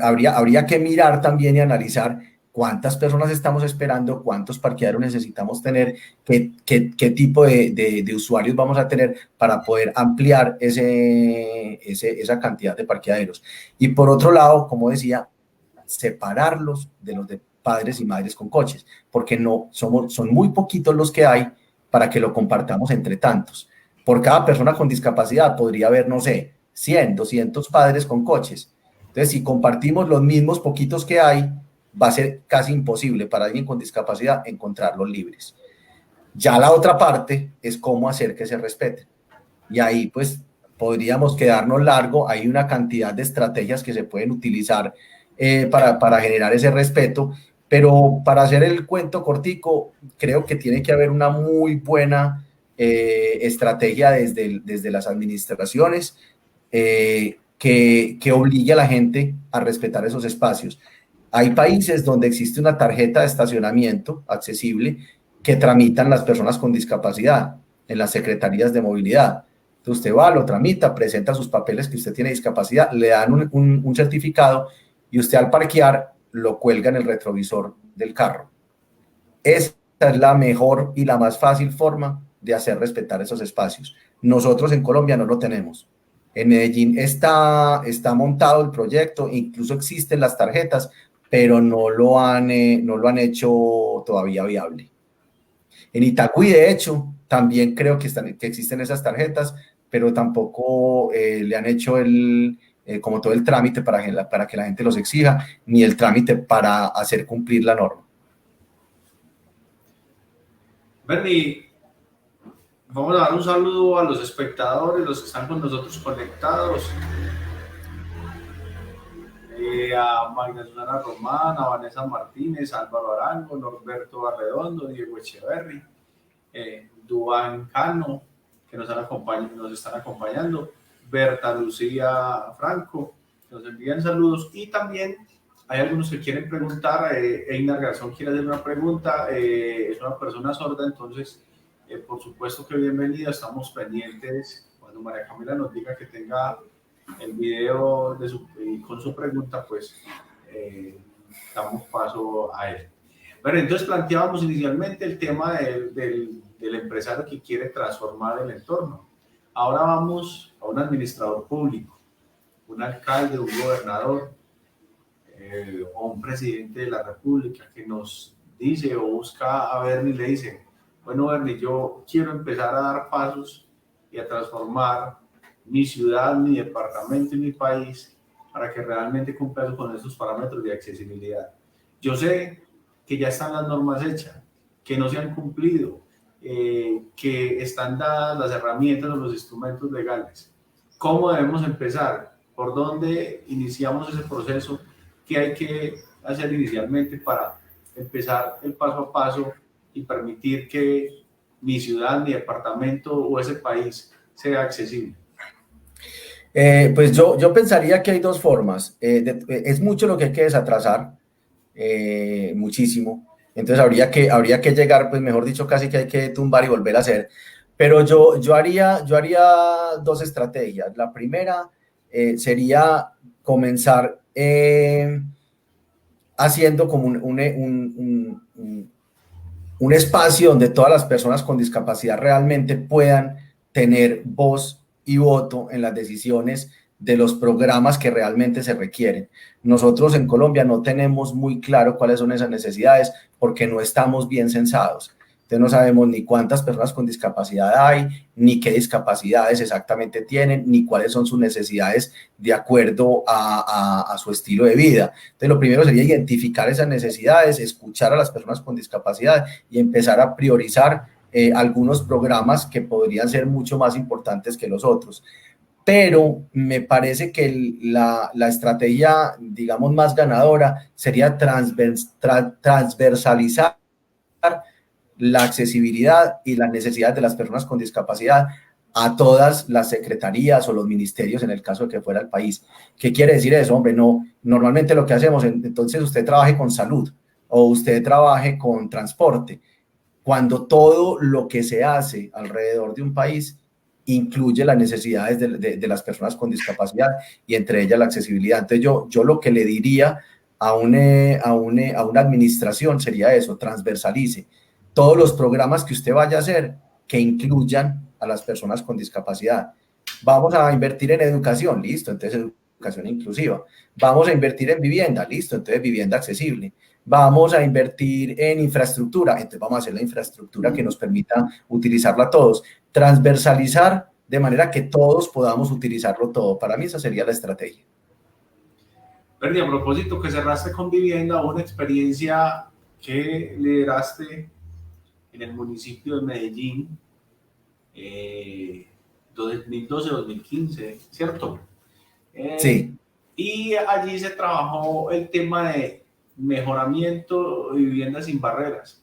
habría que mirar también y analizar cuántas personas estamos esperando, cuántos parqueaderos necesitamos tener, qué tipo de usuarios vamos a tener para poder ampliar esa cantidad de parqueaderos. Y por otro lado, como decía, separarlos de los de padres y madres con coches, porque son muy poquitos los que hay para que lo compartamos entre tantos. Por cada persona con discapacidad podría haber, no sé, 100, 200 padres con coches. Entonces, si compartimos los mismos poquitos que hay, va a ser casi imposible para alguien con discapacidad encontrarlos libres. Ya la otra parte es cómo hacer que se respeten. Y ahí, pues, podríamos quedarnos largo. Hay una cantidad de estrategias que se pueden utilizar para generar ese respeto, Pero para hacer el cuento cortico, creo que tiene que haber una muy buena estrategia desde las administraciones que obligue a la gente a respetar esos espacios. Hay países donde existe una tarjeta de estacionamiento accesible que tramitan las personas con discapacidad en las secretarías de movilidad. Entonces usted va, lo tramita, presenta sus papeles que usted tiene discapacidad, le dan un certificado y usted al parquear lo cuelga en el retrovisor del carro. Esa es la mejor y la más fácil forma de hacer respetar esos espacios. Nosotros en Colombia no lo tenemos. En Medellín está montado el proyecto, incluso existen las tarjetas, pero no lo han hecho todavía viable. En Itagüí, de hecho, también creo que existen esas tarjetas, pero tampoco le han hecho como todo el trámite para que la gente los exija, ni el trámite para hacer cumplir la norma.
Bernie, vamos a dar un saludo a los espectadores, los que están con nosotros conectados. A María Susana Román, a Vanessa Martínez, Álvaro Arango, Norberto Arredondo, Diego Echeverri, Duan Cano, que nos están acompañando, Berta Lucía Franco, que nos envían saludos, y también hay algunos que quieren preguntar. Einar Garzón quiere hacer una pregunta, es una persona sorda, entonces por supuesto que bienvenida, estamos pendientes cuando María Camila nos diga que tenga el video con su pregunta, pues damos paso a él. Bueno, entonces planteábamos inicialmente el tema del empresario que quiere transformar el entorno. Ahora vamos a un administrador público, un alcalde, un gobernador o un presidente de la República que nos dice o busca a Bernie y le dice: bueno, Bernie, yo quiero empezar a dar pasos y a transformar mi ciudad, mi departamento y mi país para que realmente cumpla con estos parámetros de accesibilidad. Yo sé que ya están las normas hechas, que no se han cumplido, que están dadas las herramientas o los instrumentos legales. ¿Cómo debemos empezar? ¿Por dónde iniciamos ese proceso? ¿Qué hay que hacer inicialmente para empezar el paso a paso y permitir que mi ciudad, mi departamento o ese país sea accesible?
Pues yo pensaría que hay dos formas. Es mucho lo que hay que desatrasar, muchísimo. Entonces habría que llegar, pues mejor dicho, casi que hay que tumbar y volver a hacer. Pero yo haría dos estrategias. La primera sería comenzar haciendo como un espacio donde todas las personas con discapacidad realmente puedan tener voz y voto en las decisiones de los programas que realmente se requieren. Nosotros en Colombia no tenemos muy claro cuáles son esas necesidades porque no estamos bien censados. Entonces no sabemos ni cuántas personas con discapacidad hay, ni qué discapacidades exactamente tienen, ni cuáles son sus necesidades de acuerdo a su estilo de vida. Entonces lo primero sería identificar esas necesidades, escuchar a las personas con discapacidad y empezar a priorizar algunos programas que podrían ser mucho más importantes que los otros. Pero me parece que la estrategia, digamos, más ganadora sería transversalizar la accesibilidad y las necesidades de las personas con discapacidad a todas las secretarías o los ministerios en el caso de que fuera el país. ¿Qué quiere decir eso? Hombre, no, normalmente lo que hacemos, entonces usted trabaje con salud o usted trabaje con transporte, cuando todo lo que se hace alrededor de un país incluye las necesidades de las personas con discapacidad y entre ellas la accesibilidad. Entonces yo lo que le diría a una administración sería eso: transversalice todos los programas que usted vaya a hacer que incluyan a las personas con discapacidad. Vamos a invertir en educación, listo, entonces educación inclusiva. Vamos a invertir en vivienda, listo, entonces vivienda accesible. Vamos a invertir en infraestructura, entonces vamos a hacer la infraestructura que nos permita utilizarla todos. Transversalizar de manera que todos podamos utilizarlo todo. Para mí esa sería la estrategia.
Bernie, a propósito que cerraste con vivienda, una experiencia que lideraste en el municipio de Medellín, 2012-2015, ¿cierto?
Sí.
Y allí se trabajó el tema de mejoramiento de viviendas sin barreras.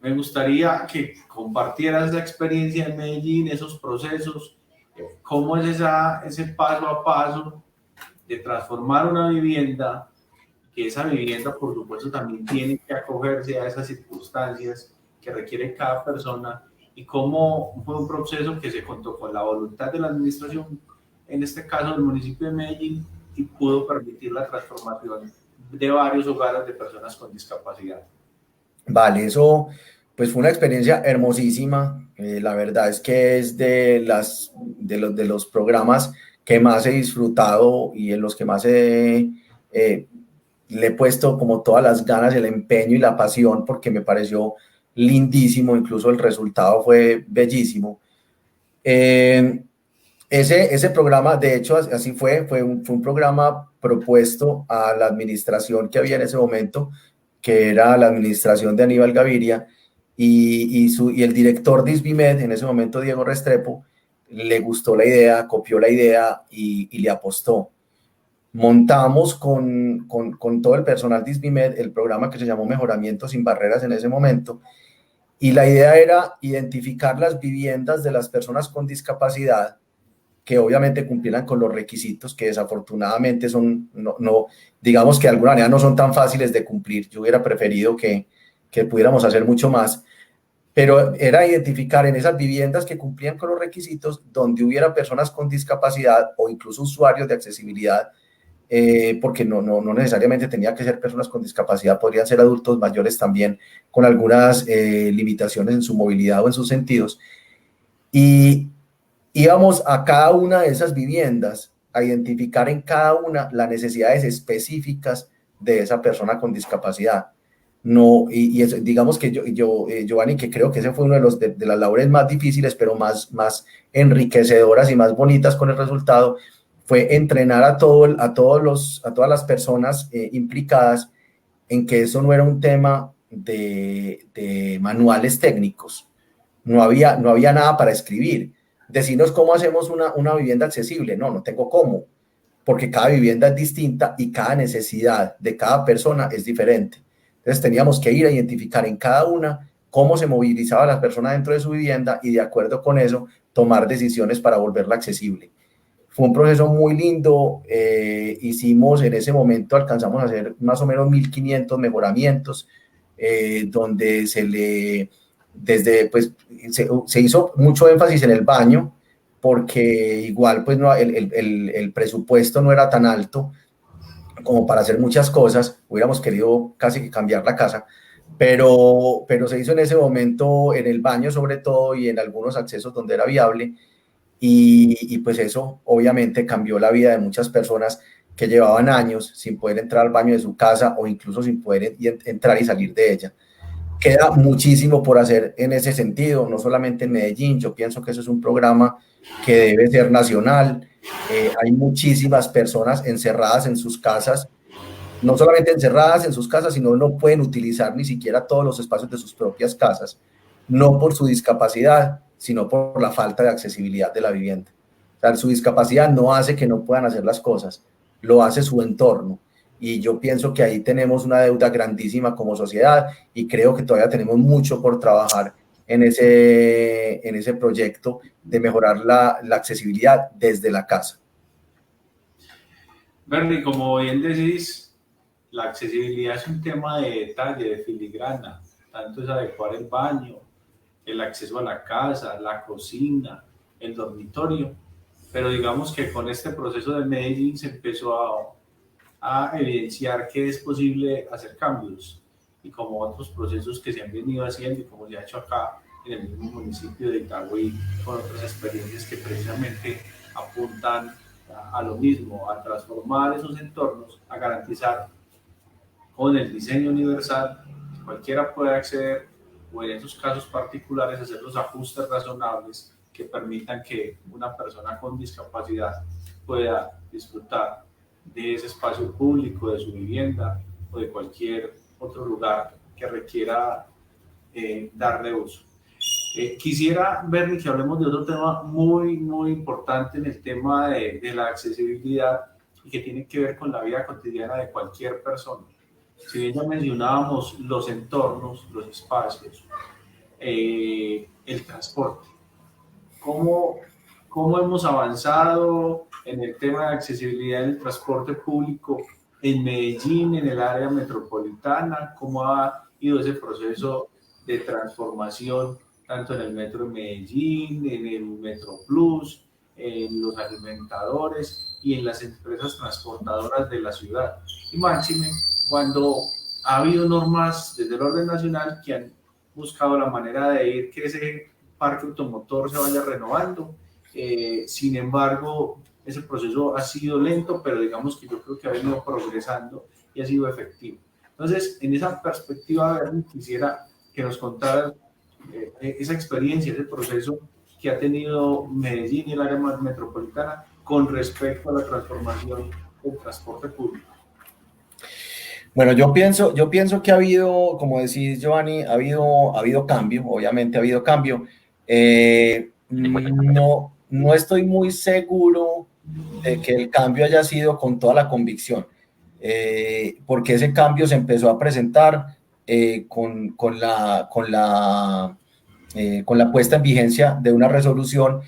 Me gustaría que compartieras la experiencia en Medellín, esos procesos, cómo es ese paso a paso de transformar una vivienda, que esa vivienda, por supuesto, también tiene que acogerse a esas circunstancias que requiere cada persona, y cómo fue un proceso que se contó con la voluntad de la administración, en este caso del municipio de Medellín, y pudo permitir la transformación de varios hogares de personas con discapacidad.
Vale, eso pues fue una experiencia hermosísima. La verdad es que es de los programas que más he disfrutado y en los que más le he puesto como todas las ganas, el empeño y la pasión, porque me pareció lindísimo, incluso el resultado fue bellísimo. Ese programa, de hecho, así fue un programa propuesto a la administración que había en ese momento, que era la administración de Aníbal Gaviria, y el director de ISBIMED, en ese momento Diego Restrepo, le gustó la idea, copió la idea y le apostó. Montamos con todo el personal de ISBIMED el programa que se llamó Mejoramiento sin Barreras en ese momento, y la idea era identificar las viviendas de las personas con discapacidad que obviamente cumplieran con los requisitos, que desafortunadamente digamos que de alguna manera no son tan fáciles de cumplir. Yo hubiera preferido que pudiéramos hacer mucho más, pero era identificar en esas viviendas que cumplían con los requisitos donde hubiera personas con discapacidad o incluso usuarios de accesibilidad, porque no necesariamente tenía que ser personas con discapacidad, podrían ser adultos mayores también con algunas limitaciones en su movilidad o en sus sentidos. Y íbamos a cada una de esas viviendas a identificar en cada una las necesidades específicas de esa persona con discapacidad. No, y eso, digamos que Giovanni, que creo que ese fue uno de las labores más difíciles, pero más enriquecedoras y más bonitas con el resultado, fue entrenar a todas las personas implicadas en que eso no era un tema de manuales técnicos. No había nada para escribir. Decirnos cómo hacemos una vivienda accesible. No tengo cómo, porque cada vivienda es distinta y cada necesidad de cada persona es diferente. Entonces teníamos que ir a identificar en cada una cómo se movilizaba la persona dentro de su vivienda y de acuerdo con eso tomar decisiones para volverla accesible. Fue un proceso muy lindo. Hicimos en ese momento, alcanzamos a hacer más o menos 1.500 mejoramientos, donde se hizo mucho énfasis en el baño, porque igual pues el presupuesto no era tan alto como para hacer muchas cosas. Hubiéramos querido casi que cambiar la casa, pero se hizo en ese momento en el baño sobre todo y en algunos accesos donde era viable, y pues eso obviamente cambió la vida de muchas personas que llevaban años sin poder entrar al baño de su casa o incluso sin poder entrar y salir de ella. Queda muchísimo por hacer en ese sentido, no solamente en Medellín. Yo pienso que eso es un programa que debe ser nacional. Hay muchísimas personas encerradas en sus casas, no solamente encerradas en sus casas, sino no pueden utilizar ni siquiera todos los espacios de sus propias casas, no por su discapacidad, sino por la falta de accesibilidad de la vivienda. O sea, su discapacidad no hace que no puedan hacer las cosas, lo hace su entorno. Y yo pienso que ahí tenemos una deuda grandísima como sociedad y creo que todavía tenemos mucho por trabajar en ese proyecto de mejorar la accesibilidad desde la casa.
Bernie, como bien decís, la accesibilidad es un tema de detalle, de filigrana. Tanto es adecuar el baño, el acceso a la casa, la cocina, el dormitorio. Pero digamos que con este proceso de Medellín se empezó a evidenciar que es posible hacer cambios, y como otros procesos que se han venido haciendo y como se ha hecho acá en el mismo municipio de Itagüí con otras experiencias que precisamente apuntan a lo mismo, a transformar esos entornos, a garantizar con el diseño universal que cualquiera pueda acceder, o en esos casos particulares hacer los ajustes razonables que permitan que una persona con discapacidad pueda disfrutar de ese espacio público, de su vivienda o de cualquier otro lugar que requiera darle uso. Quisiera, Bernie, que hablemos de otro tema muy importante en el tema de la accesibilidad, y que tiene que ver con la vida cotidiana de cualquier persona. Si bien ya mencionábamos los entornos, los espacios, el transporte, ¿cómo hemos avanzado en el tema de accesibilidad del transporte público en Medellín, en el área metropolitana? ¿Cómo ha ido ese proceso de transformación tanto en el metro de Medellín, en el Metro Plus, en los alimentadores y en las empresas transportadoras de la ciudad? Y máxime, cuando ha habido normas desde el orden nacional que han buscado la manera de ir que ese parque automotor se vaya renovando. Sin embargo, ese proceso ha sido lento, pero digamos que yo creo que ha venido progresando y ha sido efectivo. Entonces, en esa perspectiva, quisiera que nos contara esa experiencia, ese proceso que ha tenido Medellín y el área metropolitana con respecto a la transformación del transporte público.
Bueno, yo pienso que ha habido, como decís, Giovanni, ha habido cambio, obviamente ha habido cambio. No estoy muy seguro de que el cambio haya sido con toda la convicción, porque ese cambio se empezó a presentar con la puesta en vigencia de una resolución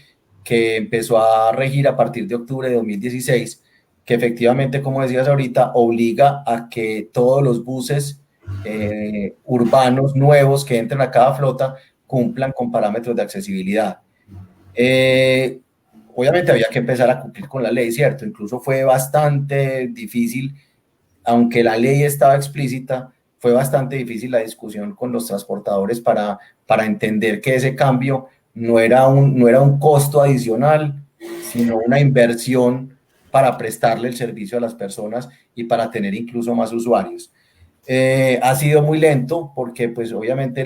que empezó a regir a partir de octubre de 2016, que efectivamente, como decías ahorita, obliga a que todos los buses urbanos nuevos que entren a cada flota cumplan con parámetros de accesibilidad. Obviamente había que empezar a cumplir con la ley, ¿cierto? Incluso fue bastante difícil, aunque la ley estaba explícita, fue bastante difícil la discusión con los transportadores para entender que ese cambio no era un costo adicional, sino una inversión para prestarle el servicio a las personas y para tener incluso más usuarios. Ha sido muy lento porque pues obviamente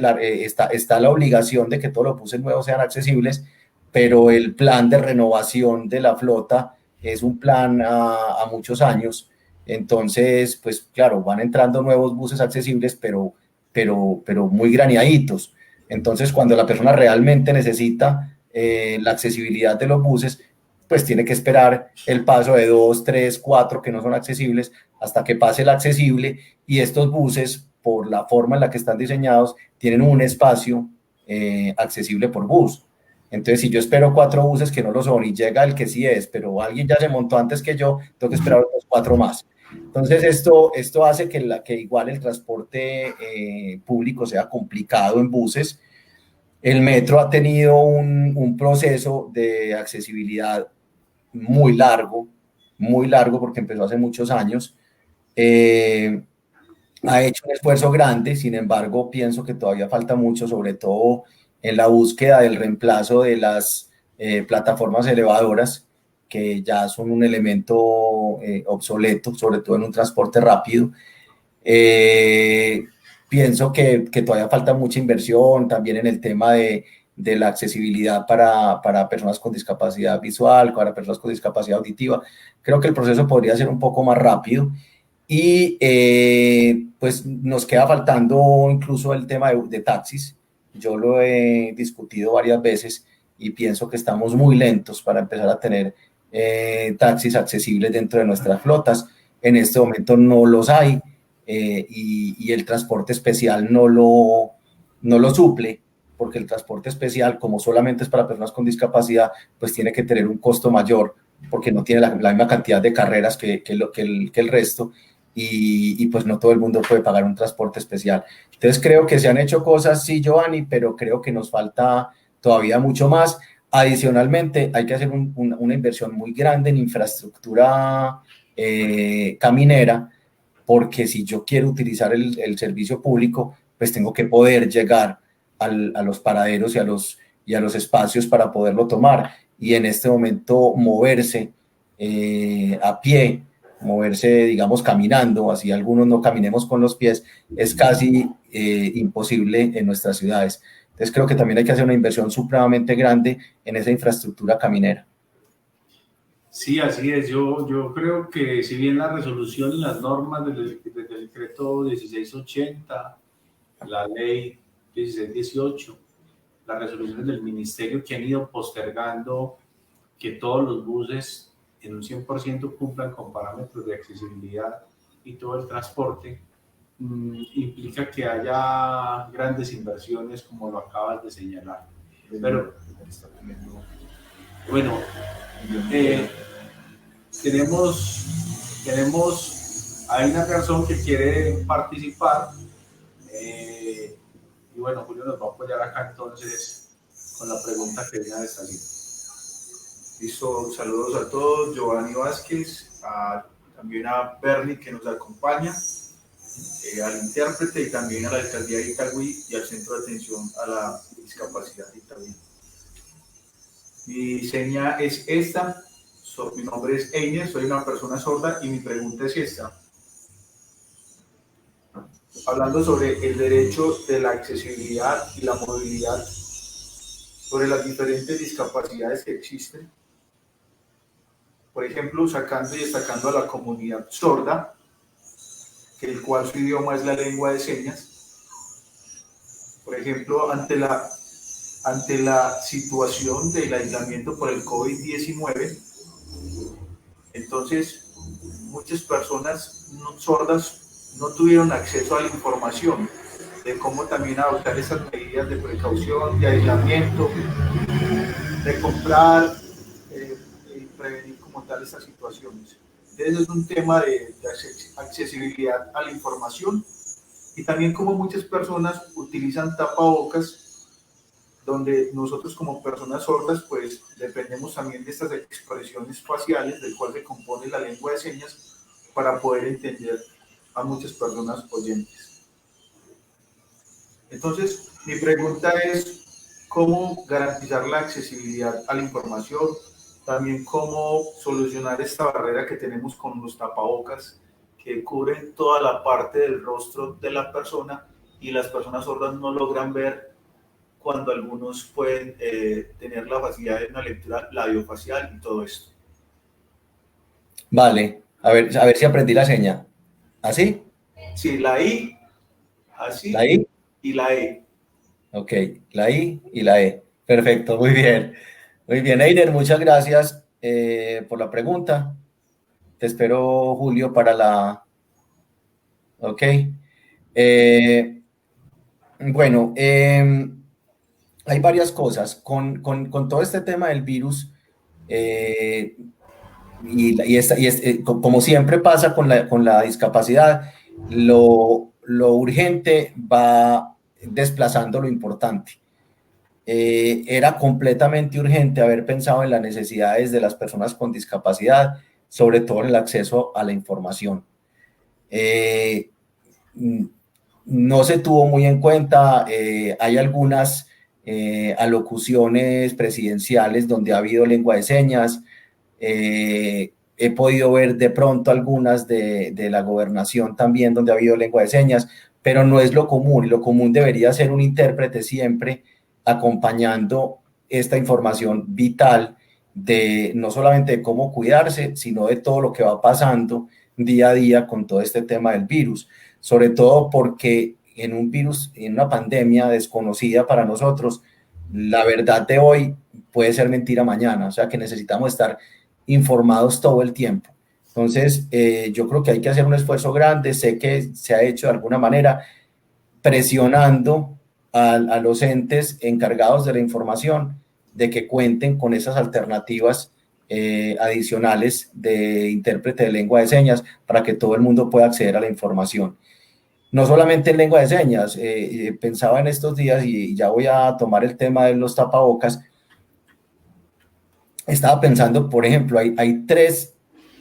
está la obligación de que todos los buses nuevos sean accesibles, pero el plan de renovación de la flota es un plan a muchos años. Entonces, pues claro, van entrando nuevos buses accesibles, pero muy graneaditos. Entonces, cuando la persona realmente necesita la accesibilidad de los buses, pues tiene que esperar el paso de 2, 3, 4 que no son accesibles hasta que pase el accesible, y estos buses, por la forma en la que están diseñados, tienen un espacio accesible por bus. Entonces, si yo espero 4 buses que no lo son y llega el que sí es, pero alguien ya se montó antes que yo, tengo que esperar otros 4 más. Entonces, esto hace que igual el transporte público sea complicado en buses. El metro ha tenido un proceso de accesibilidad muy largo porque empezó hace muchos años. Ha hecho un esfuerzo grande, sin embargo, pienso que todavía falta mucho, sobre todo en la búsqueda del reemplazo de las plataformas elevadoras, que ya son un elemento obsoleto, sobre todo en un transporte rápido. Pienso que todavía falta mucha inversión también en el tema de la accesibilidad para personas con discapacidad visual, para personas con discapacidad auditiva. Creo que el proceso podría ser un poco más rápido. Y pues nos queda faltando incluso el tema de taxis. Yo lo he discutido varias veces y pienso que estamos muy lentos para empezar a tener taxis accesibles dentro de nuestras flotas. En este momento no los hay, y el transporte especial no lo suple, porque el transporte especial, como solamente es para personas con discapacidad, pues tiene que tener un costo mayor porque no tiene la misma cantidad de carreras que el resto. Y pues no todo el mundo puede pagar un transporte especial. Entonces creo que se han hecho cosas, sí, Giovanni, pero creo que nos falta todavía mucho más. Adicionalmente, hay que hacer una inversión muy grande en infraestructura caminera, porque si yo quiero utilizar el servicio público, pues tengo que poder llegar a los paraderos y a los espacios para poderlo tomar. Y en este momento moverse a pie, moverse, digamos, caminando, así algunos no caminemos con los pies, es casi imposible en nuestras ciudades. Entonces creo que también hay que hacer una inversión supremamente grande en esa infraestructura caminera.
Sí, así es. Yo creo que si bien la resolución y las normas del decreto 1680, la ley 1618, las resoluciones del ministerio que han ido postergando que todos los buses en un 100% cumplan con parámetros de accesibilidad y todo el transporte, implica que haya grandes inversiones, como lo acabas de señalar. Pero, bueno, hay una persona que quiere participar, y bueno, Julio nos va a apoyar acá entonces con la pregunta que viene está haciendo.
Listo, saludos a todos, Giovanni Vázquez, también a Bernie que nos acompaña, al intérprete y también a la alcaldía de Itagüí y al Centro de Atención a la Discapacidad de Itagüí. Mi seña es esta, mi nombre es Einer, soy una persona sorda y mi pregunta es esta. Hablando sobre el derecho de la accesibilidad y la movilidad, sobre las diferentes discapacidades que existen, por ejemplo, sacando y destacando a la comunidad sorda, que el cual su idioma es la lengua de señas. Por ejemplo, ante la situación del aislamiento por el COVID-19, entonces muchas personas sordas no tuvieron acceso a la información de cómo también adoptar esas medidas de precaución, de aislamiento, de comprar y prevenir como tal estas situaciones. Entonces es un tema de accesibilidad a la información y también como muchas personas utilizan tapabocas, donde nosotros como personas sordas pues dependemos también de estas expresiones faciales del cual se compone la lengua de señas para poder entender a muchas personas oyentes. Entonces mi pregunta es cómo garantizar la accesibilidad a la información, también cómo solucionar esta barrera que tenemos con los tapabocas que cubren toda la parte del rostro de la persona y las personas sordas no logran ver cuando algunos pueden tener la facilidad de una lectura labiofacial y todo esto.
Vale, a ver si aprendí la seña. ¿Así?
Sí, la I, así,
¿La I?
y la E.
Ok, la I y la E. Perfecto, muy bien. Muy bien, Eider, muchas gracias por la pregunta. Te espero, Julio, para la... Ok. Bueno, hay varias cosas. Con todo este tema del virus, como siempre pasa con la discapacidad, lo urgente va desplazando lo importante. Era completamente urgente haber pensado en las necesidades de las personas con discapacidad, sobre todo en el acceso a la información. No se tuvo muy en cuenta, hay algunas alocuciones presidenciales donde ha habido lengua de señas, he podido ver de pronto algunas de la gobernación también donde ha habido lengua de señas, pero no es lo común, y lo común debería ser un intérprete siempre acompañando esta información vital de no solamente de cómo cuidarse, sino de todo lo que va pasando día a día con todo este tema del virus, sobre todo porque en un virus, en una pandemia desconocida para nosotros, la verdad de hoy puede ser mentira mañana, o sea que necesitamos estar informados todo el tiempo. Entonces, yo creo que hay que hacer un esfuerzo grande, sé que se ha hecho de alguna manera presionando a los entes encargados de la información de que cuenten con esas alternativas adicionales de intérprete de lengua de señas para que todo el mundo pueda acceder a la información. No solamente en lengua de señas, pensaba en estos días y ya voy a tomar el tema de los tapabocas. Estaba pensando, por ejemplo, hay tres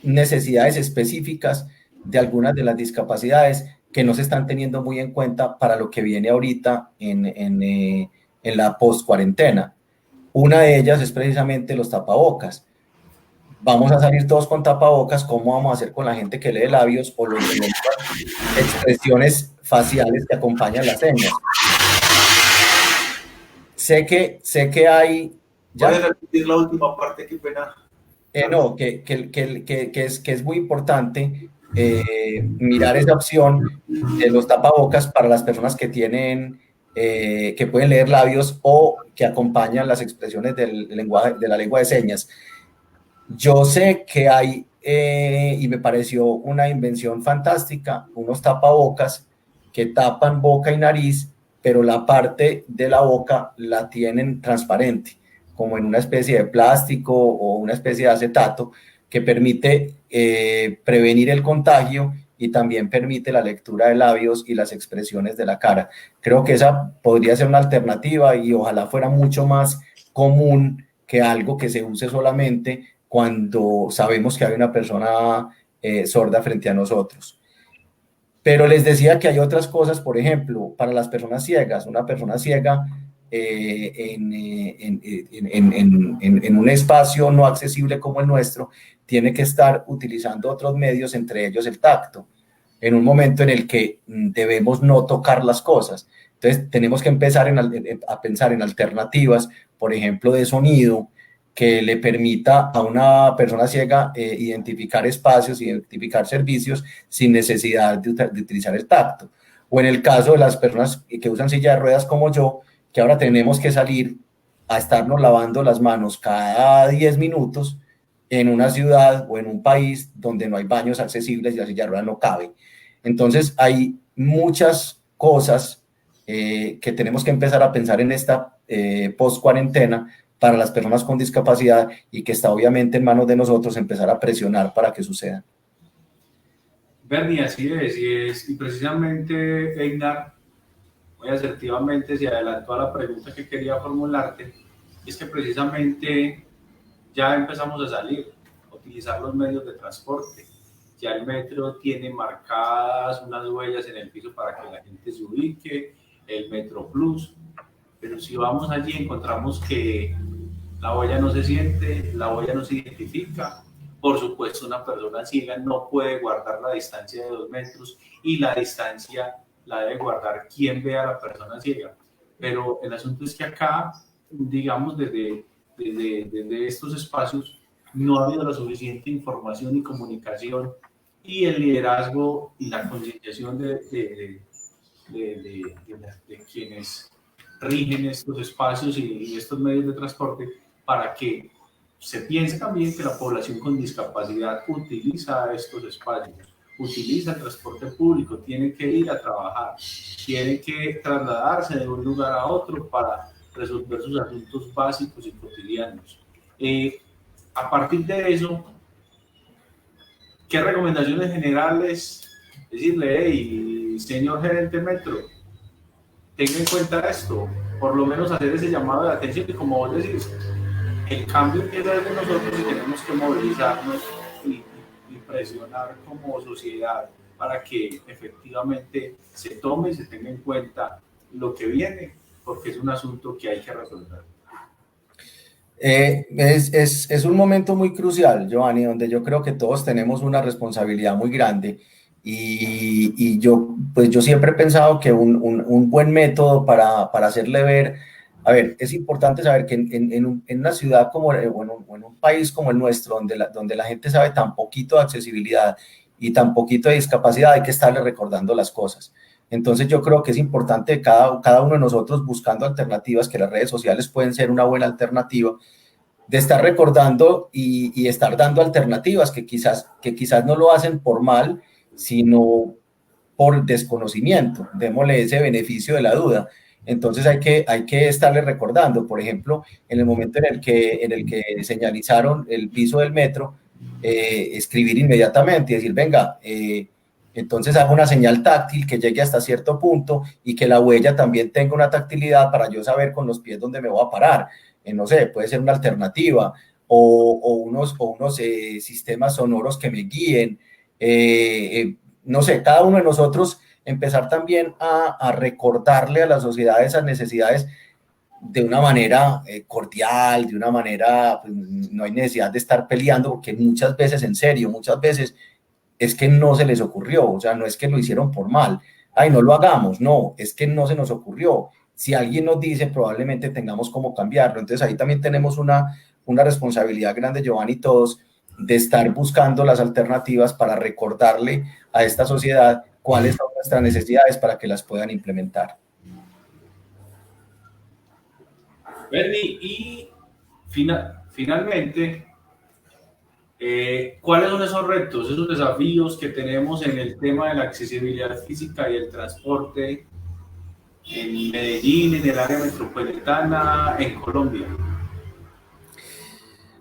necesidades específicas de algunas de las discapacidades que no se están teniendo muy en cuenta para lo que viene ahorita en la post-cuarentena. Una de ellas es precisamente los tapabocas. Vamos a salir todos con tapabocas, ¿cómo vamos a hacer con la gente que lee labios o las expresiones faciales que acompañan las señas? Sé que hay...
¿Puedes repetir la última parte? Qué pena.
No, que es muy importante mirar esa opción de los tapabocas para las personas que tienen, que pueden leer labios o que acompañan las expresiones del lenguaje, de la lengua de señas. Yo sé que hay, y me pareció una invención fantástica, unos tapabocas que tapan boca y nariz, pero la parte de la boca la tienen transparente, como en una especie de plástico o una especie de acetato que permite prevenir el contagio y también permite la lectura de labios y las expresiones de la cara. Creo que esa podría ser una alternativa y ojalá fuera mucho más común que algo que se use solamente cuando sabemos que hay una persona sorda frente a nosotros. Pero les decía que hay otras cosas, por ejemplo, para las personas ciegas, una persona ciega en un espacio no accesible como el nuestro, tiene que estar utilizando otros medios, entre ellos el tacto, en un momento en el que debemos no tocar las cosas. Entonces, tenemos que empezar a pensar en alternativas, por ejemplo, de sonido, que le permita a una persona ciega identificar espacios, identificar servicios sin necesidad de utilizar el tacto. O en el caso de las personas que usan silla de ruedas como yo, que ahora tenemos que salir a estarnos lavando las manos cada 10 minutos en una ciudad o en un país donde no hay baños accesibles y la silla de ruedas no cabe. Entonces hay muchas cosas que tenemos que empezar a pensar en esta post-cuarentena para las personas con discapacidad y que está obviamente en manos de nosotros empezar a presionar para que suceda.
Bernie, y precisamente Einar muy asertivamente se adelantó a la pregunta que quería formularte, es que precisamente ya empezamos a salir, a utilizar los medios de transporte. Ya el metro tiene marcadas unas huellas en el piso para que la gente se ubique, el Metro Plus, pero si vamos allí encontramos que la huella no se siente, la huella no se identifica. Por supuesto, una persona ciega no puede guardar la distancia de 2 metros y la distancia la debe guardar quien vea a la persona ciega. Pero el asunto es que acá, digamos, desde estos espacios, no ha habido la suficiente información y comunicación y el liderazgo y la concienciación de quienes rigen estos espacios y estos medios de transporte para que se piense también que la población con discapacidad utiliza estos espacios, utiliza el transporte público, tiene que ir a trabajar, tiene que trasladarse de un lugar a otro para resolver sus asuntos básicos y cotidianos. A partir de eso, ¿qué recomendaciones generales? Decirle, hey, señor gerente Metro, tenga en cuenta esto, por lo menos hacer ese llamado de atención y como vos decís, el cambio empieza desde nosotros y tenemos que movilizarnos y presionar como sociedad para que efectivamente se tome y se tenga en cuenta lo que viene, porque es un asunto que hay que resolver.
Es un momento muy crucial, Giovanni, donde yo creo que todos tenemos una responsabilidad muy grande y yo, pues yo siempre he pensado que un buen método para hacerle ver, a ver, es importante saber que en una ciudad como, o en un país como el nuestro, donde la gente sabe tan poquito de accesibilidad y tan poquito de discapacidad, hay que estarle recordando las cosas. Entonces yo creo que es importante cada uno de nosotros buscando alternativas, que las redes sociales pueden ser una buena alternativa, de estar recordando y estar dando alternativas que quizás no lo hacen por mal, sino por desconocimiento. Démosle ese beneficio de la duda. Entonces hay que estarle recordando, por ejemplo, en el momento en el que señalizaron el piso del metro, escribir inmediatamente y decir, venga, entonces hago una señal táctil que llegue hasta cierto punto y que la huella también tenga una tactilidad para yo saber con los pies dónde me voy a parar. No sé, puede ser una alternativa o unos sistemas sonoros que me guíen. No sé, cada uno de nosotros empezar también a recordarle a la sociedad esas necesidades de una manera cordial, de una manera, pues, no hay necesidad de estar peleando, porque muchas veces, en serio, muchas veces es que no se les ocurrió, o sea, no es que lo hicieron por mal, ay, no lo hagamos, no, es que no se nos ocurrió. Si alguien nos dice, probablemente tengamos cómo cambiarlo. Entonces ahí también tenemos una responsabilidad grande, Giovanni, todos, de estar buscando las alternativas para recordarle a esta sociedad cuáles son nuestras necesidades para que las puedan implementar.
Bernie, y finalmente, ¿Cuáles son esos retos, esos desafíos que tenemos en el tema de la accesibilidad física y el transporte en Medellín, en el área metropolitana, en Colombia?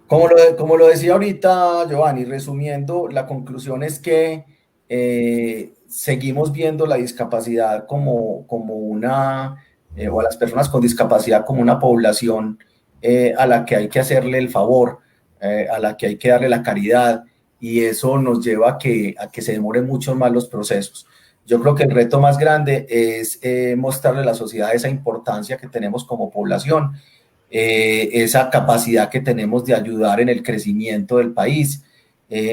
Como lo decía ahorita Giovanni, resumiendo, la conclusión es que seguimos viendo la discapacidad como una, o a las personas con discapacidad como una población a la que hay que hacerle el favor, a la que hay que darle la caridad, y eso nos lleva a que se demoren mucho más los procesos. Yo creo que el reto más grande es mostrarle a la sociedad esa importancia que tenemos como población, esa capacidad que tenemos de ayudar en el crecimiento del país,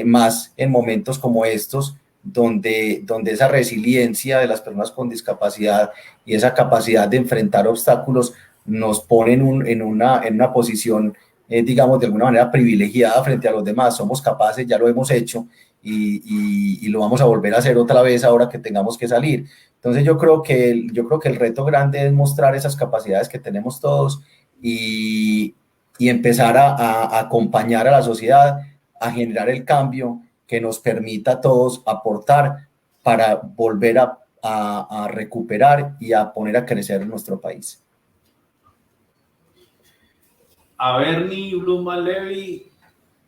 más en momentos como estos, donde esa resiliencia de las personas con discapacidad y esa capacidad de enfrentar obstáculos nos ponen en una posición, digamos, de alguna manera privilegiada frente a los demás. Somos capaces, ya lo hemos hecho y lo vamos a volver a hacer otra vez ahora que tengamos que salir. Entonces yo creo que el reto grande es mostrar esas capacidades que tenemos todos y, y empezar a acompañar a la sociedad, a generar el cambio que nos permita a todos aportar para volver a recuperar y a poner a crecer nuestro país.
A Bernie Bluman Levy,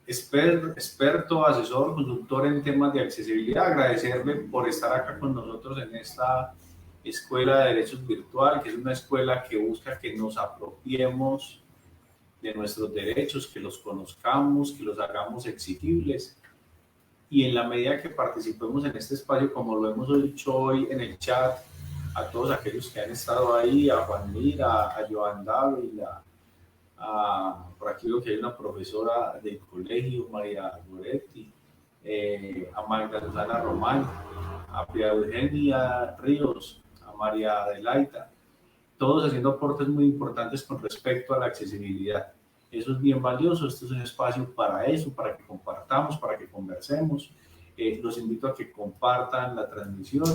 experto, asesor, consultor en temas de accesibilidad, agradecerle por estar acá con nosotros en esta Escuela de Derechos Virtual, que es una escuela que busca que nos apropiemos de nuestros derechos, que los conozcamos, que los hagamos exigibles. Y en la medida que participemos en este espacio, como lo hemos dicho hoy en el chat, a todos aquellos que han estado ahí, a Juan Mira, a Joan Dávila, por aquí veo que hay una profesora del colegio, María Goretti, a Magda Susana Román, a Pia Eugenia Ríos, a María Adelaida, todos haciendo aportes muy importantes con respecto a la accesibilidad. Eso es bien valioso, este es un espacio para eso, para que compartamos, para que conversemos. Los invito a que compartan la transmisión,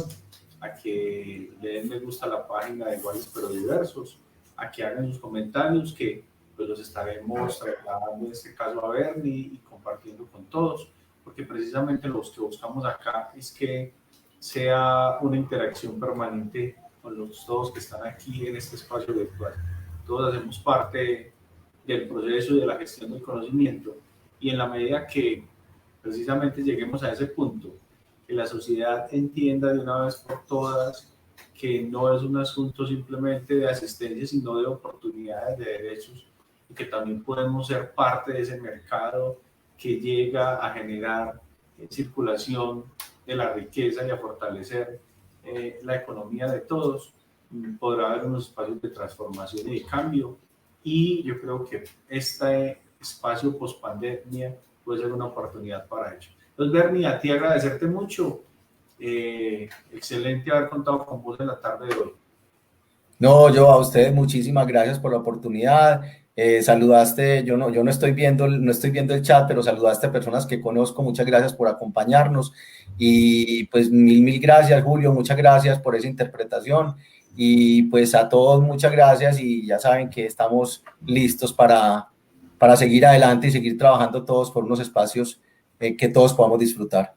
a que le den me gusta a la página de Iguales pero Diversos, a que hagan sus comentarios, que pues los estaremos trasladando en este caso a Bernie y compartiendo con todos, porque precisamente lo que buscamos acá es que sea una interacción permanente con los todos que están aquí en este espacio virtual. Todos hacemos parte del proceso y de la gestión del conocimiento, y en la medida que precisamente lleguemos a ese punto, que la sociedad entienda de una vez por todas que no es un asunto simplemente de asistencia, sino de oportunidades, de derechos, y que también podemos ser parte de ese mercado que llega a generar circulación de la riqueza y a fortalecer la economía de todos, podrá haber unos espacios de transformación y de cambio, y yo creo que este espacio post-pandemia puede ser una oportunidad para ello. Entonces, Bernie, a ti agradecerte mucho. Excelente haber contado con vos en la tarde de hoy.
No, yo a ustedes muchísimas gracias por la oportunidad. Saludaste, yo no estoy viendo el chat, pero saludaste a personas que conozco. Muchas gracias por acompañarnos y pues mil gracias, Julio, muchas gracias por esa interpretación, y pues a todos muchas gracias, y ya saben que estamos listos para seguir adelante y seguir trabajando todos por unos espacios que todos podamos disfrutar.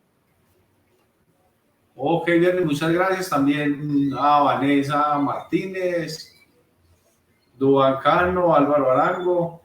Ok, Bernie, muchas gracias también a Vanessa Martínez, Duan Cano, Álvaro Arango.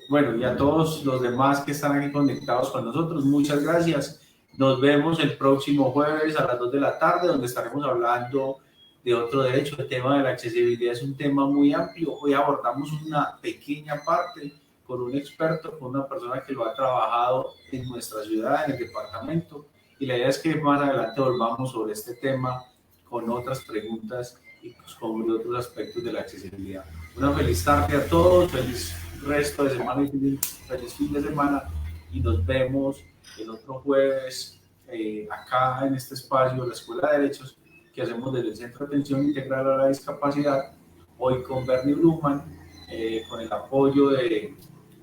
Bueno, y a todos los demás que están aquí conectados con nosotros, muchas gracias. Nos vemos el próximo jueves a las 2 de la tarde, donde estaremos hablando de otro derecho. El tema de la accesibilidad es un tema muy amplio. Hoy abordamos una pequeña parte con un experto, con una persona que lo ha trabajado en nuestra ciudad, en el departamento. Y la idea es que más adelante volvamos sobre este tema con otras preguntas y sobre otros aspectos de la accesibilidad. Una feliz tarde a todos, feliz resto de semana y feliz fin de semana, y nos vemos el otro jueves acá en este espacio, la Escuela de Derechos, que hacemos desde el Centro de Atención Integral a la Discapacidad, hoy con Bernie Bluman, con el apoyo de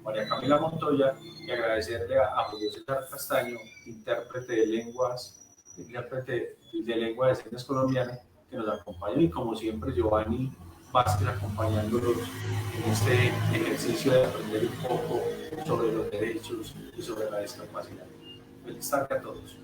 María Camila Montoya, y agradecerle a Julio César Castaño, intérprete de lengua de señas colombiana, que nos acompaña, y como siempre Giovanni Vázquez acompañándolos en este ejercicio de aprender un poco sobre los derechos y sobre la discapacidad. Feliz tarde a todos.